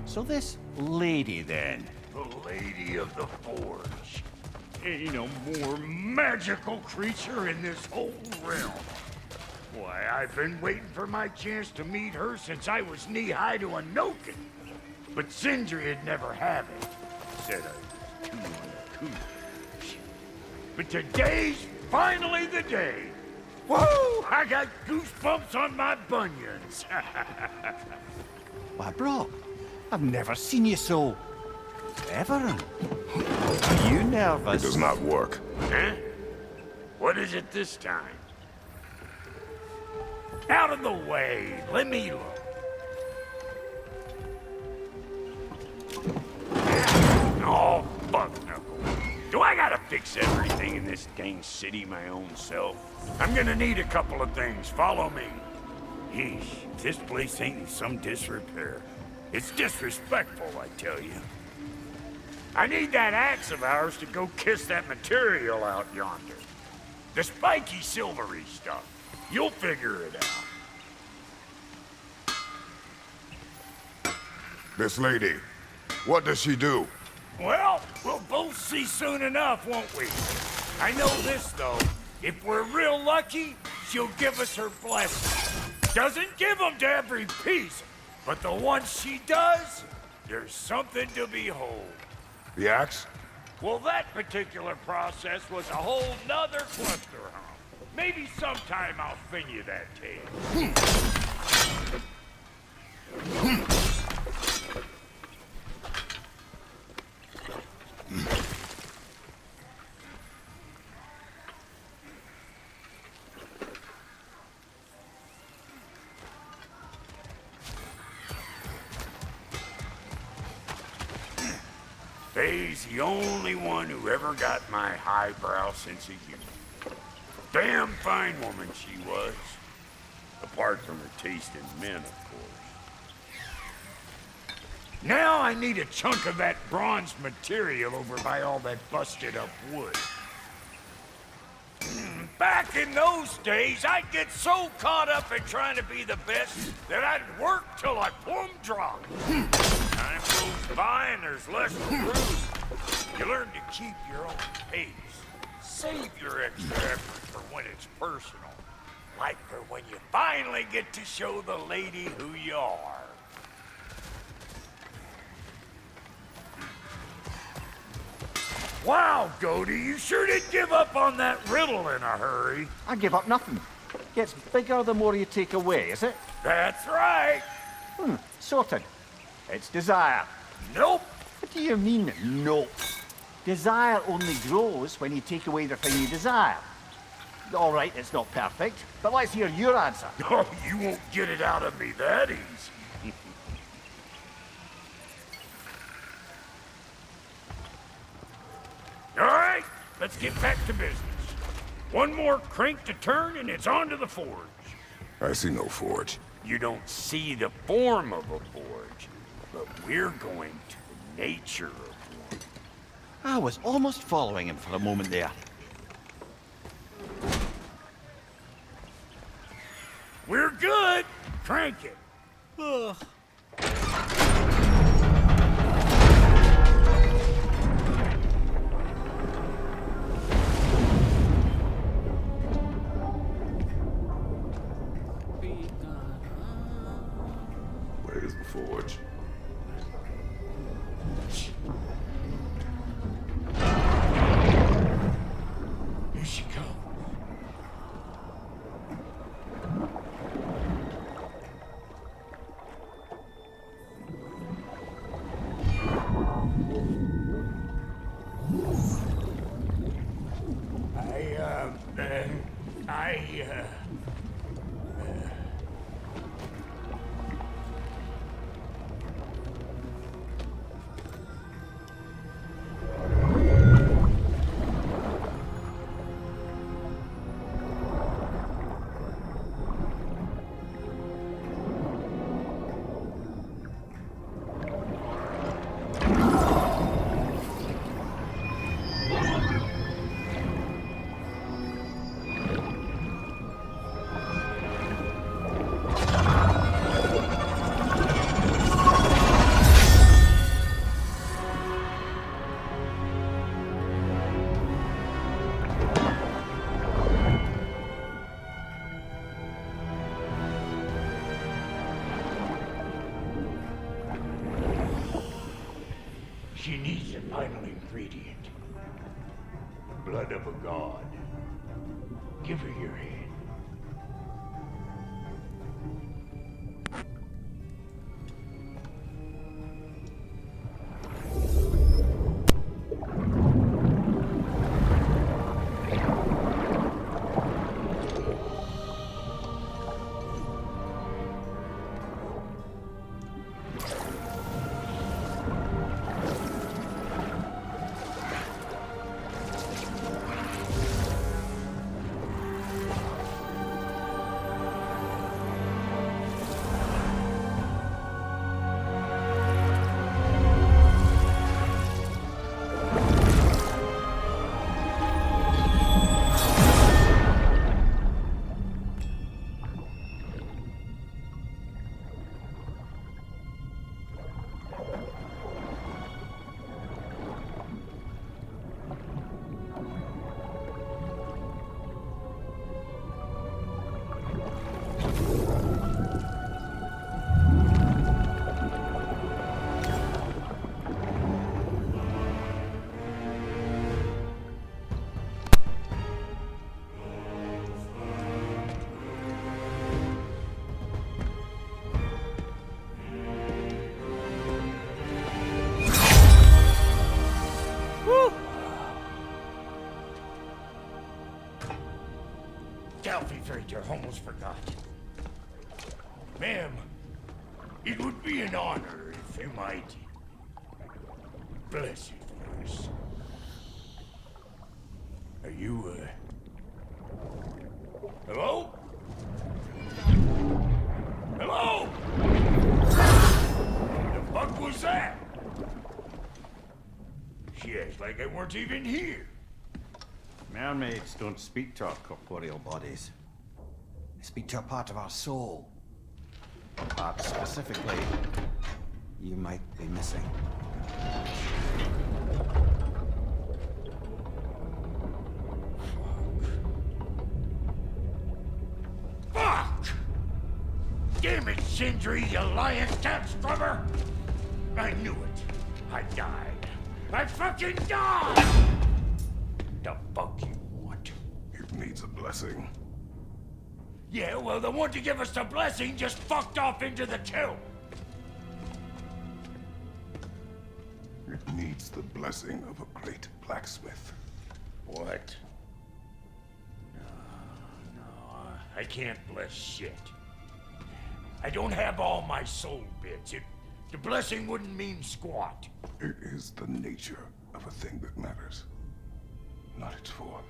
So this lady then? The Lady of the Forge. Ain't no more magical creature in this whole realm. Why, I've been waiting for my chance to meet her since I was knee-high to a Noken. But Sindri would never have it. Said I was too uncouth. But today's finally the day. Woo! I got goosebumps on my bunions. Why, bro, I've never seen you so... reverent. Are you nervous? It does not work. Huh? What is it this time? Out of the way. Let me look. Oh, fuck no. Do I gotta fix everything in this dang city my own self? I'm gonna need a couple of things. Follow me. Yeesh, this place ain't in some disrepair. It's disrespectful, I tell you. I need that axe of ours to go kiss that material out yonder. The spiky silvery stuff. You'll figure it out. This lady, what does she do? Well, we'll both see soon enough, won't we? I know this, though. If we're real lucky, she'll give us her blessing. Doesn't give them to every piece, but the ones she does, there's something to behold. The axe? Well, that particular process was a whole nother cluster hump. Maybe sometime I'll fin you that tale. Faye's the only one who ever got my highbrow sense of humor. Damn fine woman she was. Apart from her taste in men, of course. Now I need a chunk of that bronze material over by all that busted up wood. Back in those days, I'd get so caught up in trying to be the best that I'd work till I plumb dropped. Time goes by and there's less to prove. You learn to keep your own pace. Save your extra effort for when it's personal. Like for when you finally get to show the lady who you are. Wow, Goaty, you sure did give up on that riddle in a hurry. I give up nothing. Gets bigger the more you take away, is it? That's right. Sorted. It's desire. Nope. What do you mean, nope? Desire only grows when you take away the thing you desire. All right, it's not perfect, but let's hear your answer. Oh, you won't get it out of me that easy. All right, let's get back to business. One more crank to turn and it's on to the forge. I see no forge. You don't see the form of a forge, but we're going to the nature of one. I was almost following him for a moment there. We're good. Crank it. Ugh. Forge. Here she comes. She needs a final ingredient. Blood of a god. Give her your hand. I almost forgot. Ma'am, it would be an honor if you might bless it for us. Are you, hello? Hello? The fuck was that? She acts like I weren't even here. Mermaids don't speak to our corporeal bodies. They speak to a part of our soul. A part specifically you might be missing. Fuck! Damn it, Sindri, you lying cat scrubber! I knew it. I died. I fucking died! The fuck you want? It needs a blessing. Yeah, well, the one to give us the blessing just fucked off into the tomb. It needs the blessing of a great blacksmith. What? No, I can't bless shit. I don't have all my soul bits. The blessing wouldn't mean squat. It is the nature of a thing that matters, not its form.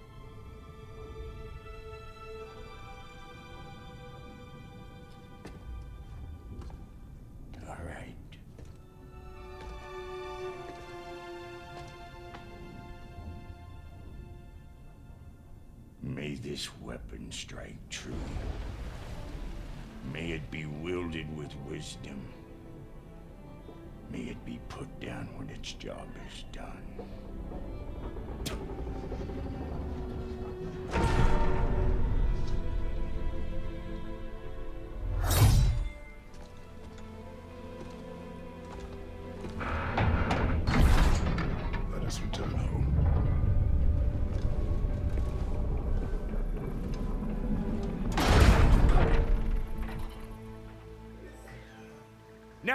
All right. May this weapon strike true. May it be wielded with wisdom. May it be put down when its job is done.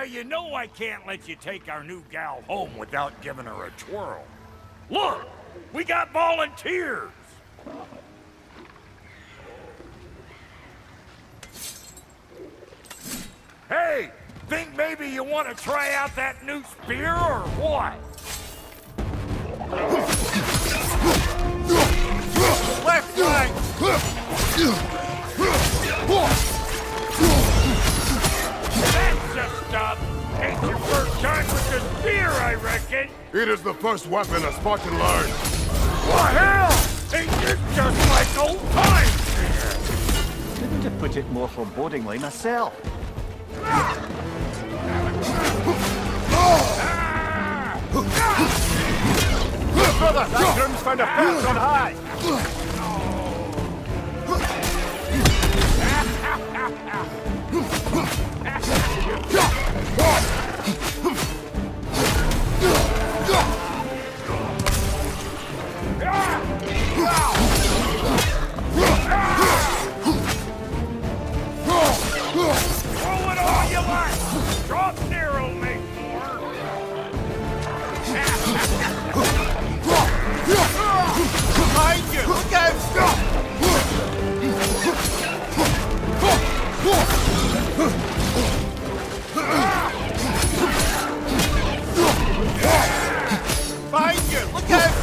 Now you know I can't let you take our new gal home without giving her a twirl. Look, we got volunteers. Hey, think maybe you want to try out that new spear or what? Left leg! That's just stuff. Ain't your first time with the spear, I reckon. It is the first weapon a Spartan learned. What hell? Ain't this just like old times? Couldn't have put it more forebodingly myself. Brother, that groom's found a perch on high. Throw it all you like! Drop near will make more! Behind you! Look out! Behind you! Look out!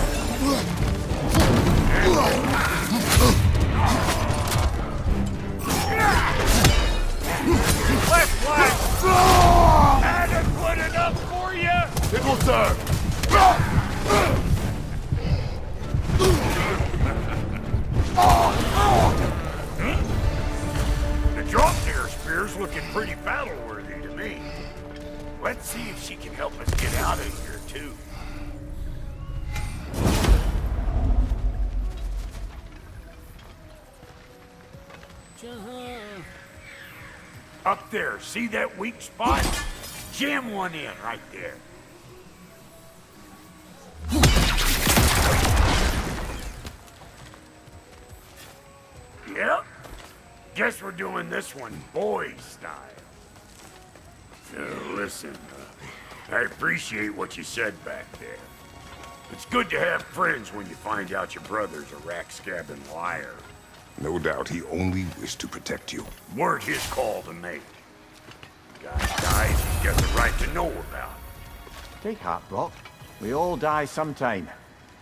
Left flank! Adequate enough for you? It will serve. The drop near spear's looking pretty battle-worthy to me. Let's see if she can help us get out of here, too. Up there, see that weak spot? Jam one in right there. Yep. Guess we're doing this one boy style. Listen, I appreciate what you said back there. It's good to have friends when you find out your brother's a rack-scabbing liar. No doubt he only wished to protect you. Weren't his call to make. Guy dies, he's got the right to know about it. Take heart, Brock. We all die sometime.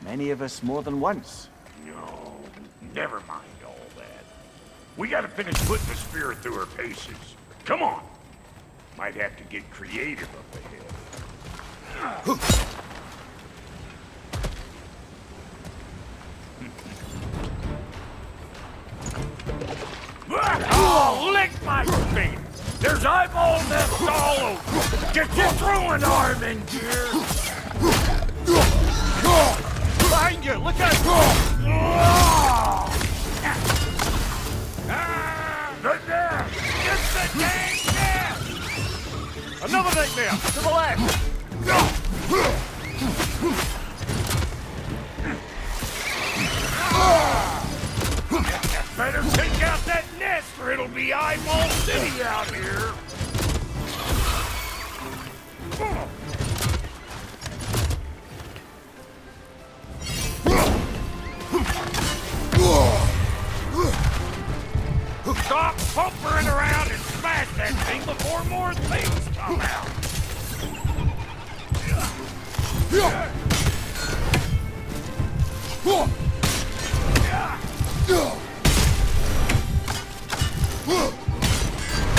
Many of us more than once. No, never mind all that. We gotta finish putting the spear through her paces. Come on. Might have to get creative up ahead. Oh, lick my feet! There's eyeball nests all over! Get your throwing arm in gear! Behind you! Look out! Good there! Get the dang nest! Another nightmare! To the left! Better take out that nest or it'll be eyeball city out here! Stop pumpering around and smash that thing before more things come out!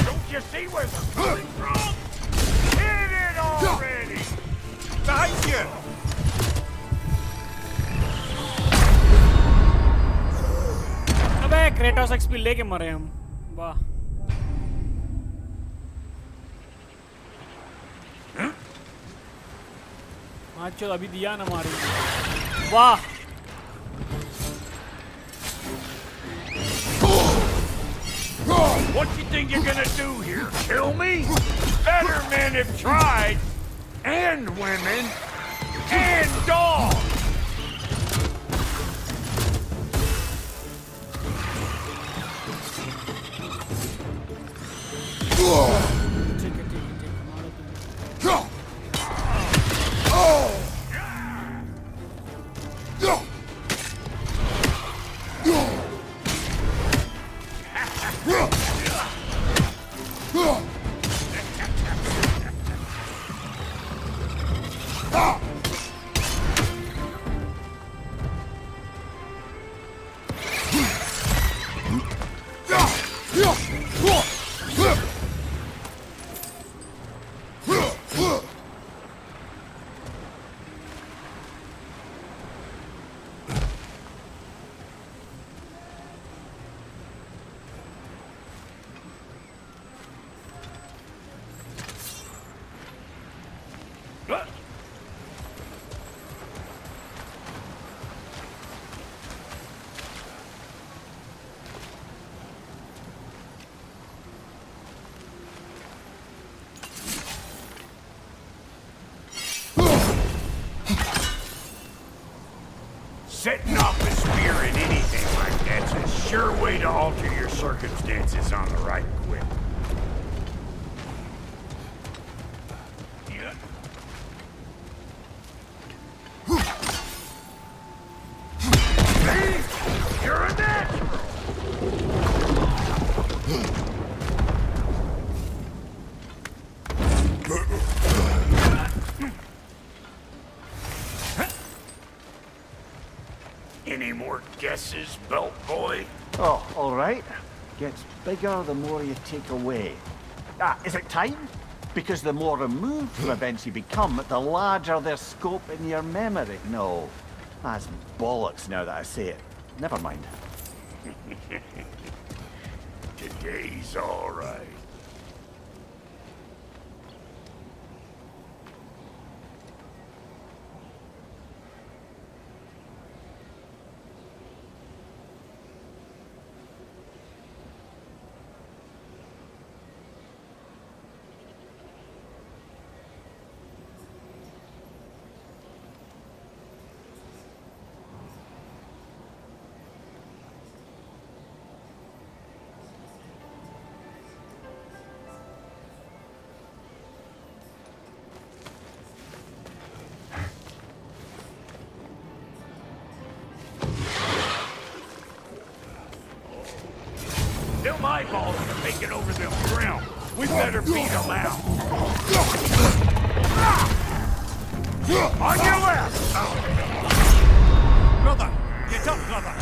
Don't you see where they're coming from? Hit it already! Behind you! अबे Kratos XP लेके मरे हम वाह हाँ चलो अभी दिया ना मारे वाह What you think you're gonna do here? Kill me? Better men have tried. And women. And dogs. Setting off a spear in anything like that's a sure way to alter your circumstances on the right quick. See? You're a natural! Any more guesses, belt boy? Oh, all right. Gets bigger the more you take away. Ah, is it time? Because the more removed from events you become, the larger their scope in your memory. No, that's bollocks now that I say it. Never mind. Today's all right. Them eyeballs are taking over them ground. We better beat them out. On your left! Brother! Get up, brother!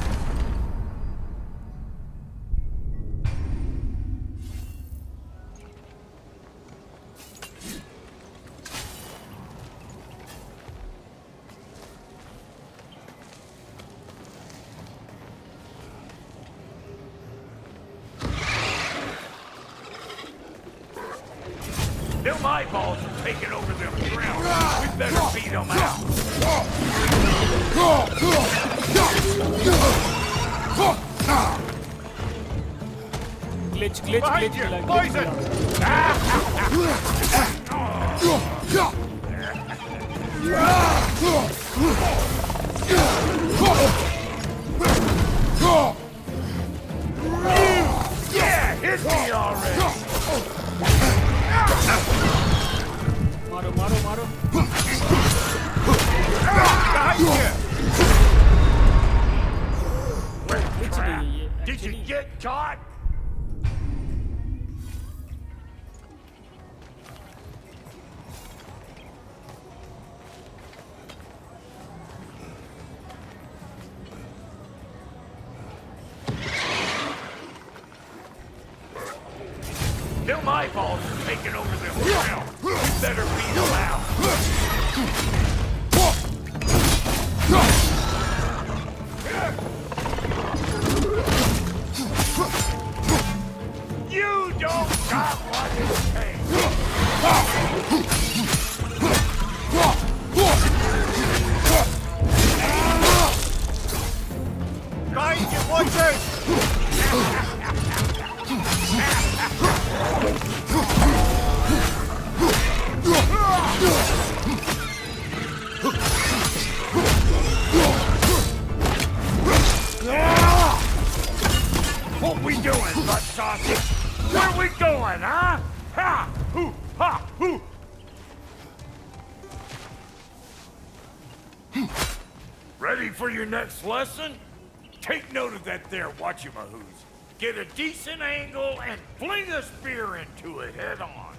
Them eyeballs are taking over them ground. We better beat them out. Glitch मिला, Poison! Yeah, hit me already! मारो Did you get caught? Them eyeballs are taking over them ground. We better beat them out. You don't got what it takes. Guys, get watch out! What we doing, butt sausage? Where we going, huh? Ha! Hoo! Ha! Hoo! Ready for your next lesson? Take note of that there whatchamahoos. Get a decent angle and fling a spear into it head on.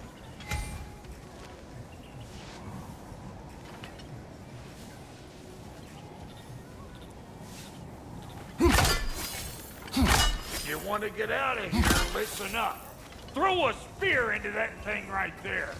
want to get out of here, listen up. Throw a spear into that thing right there.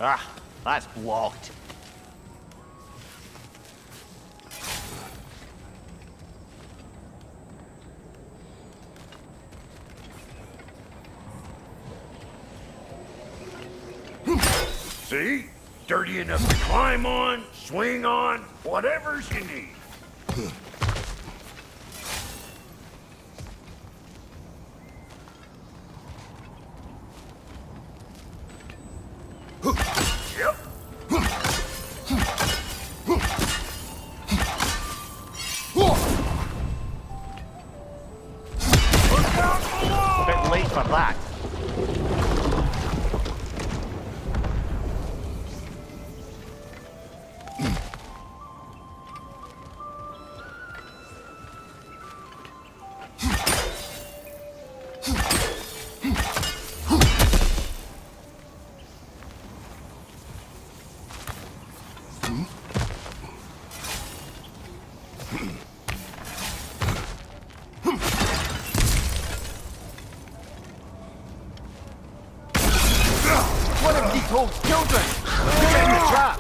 Ah, that's blocked. See? Dirty enough to climb on, swing on, whatever's you need. Yep. A bit late for that. One of these old children! Get in the trap!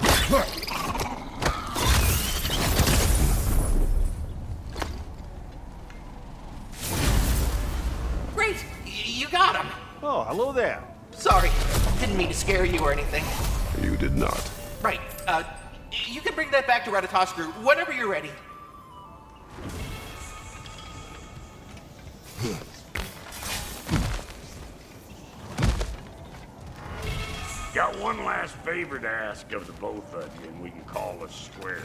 Great! You got him! Oh, hello there. Sorry, didn't mean to scare you or anything. You did not. Right, you can bring that back to Ratatoskru whenever you're ready. Got one last favor to ask of the both of you, and we can call us square.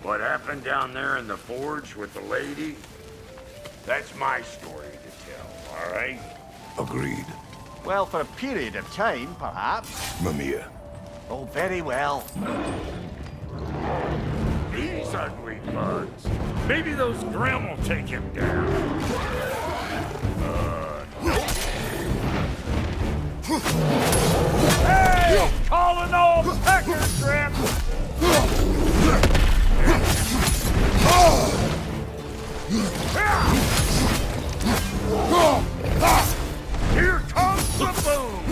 What happened down there in the forge with the lady? That's my story to tell, all right? Agreed. Well, for a period of time, perhaps. Mamiya. Oh, very well. These ugly bugs. Maybe those Grim will take him down. Nope. Hey! Calling all pecker trip! Here comes the boom!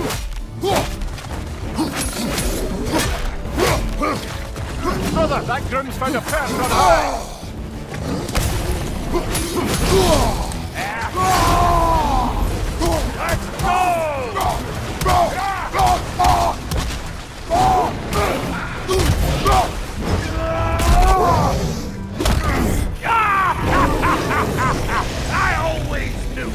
Brother, that Grim's found a perch on high! Let's go! I always knew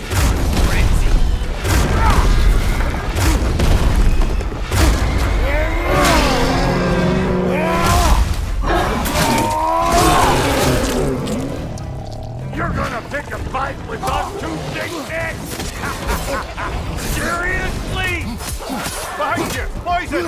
You're gonna pick a fight with us two dickheads? Seriously? Behind you! Poison!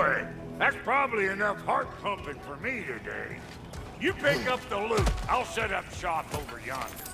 Alright, that's probably enough heart pumping for me today. You pick up the loot. I'll set up shop over yonder.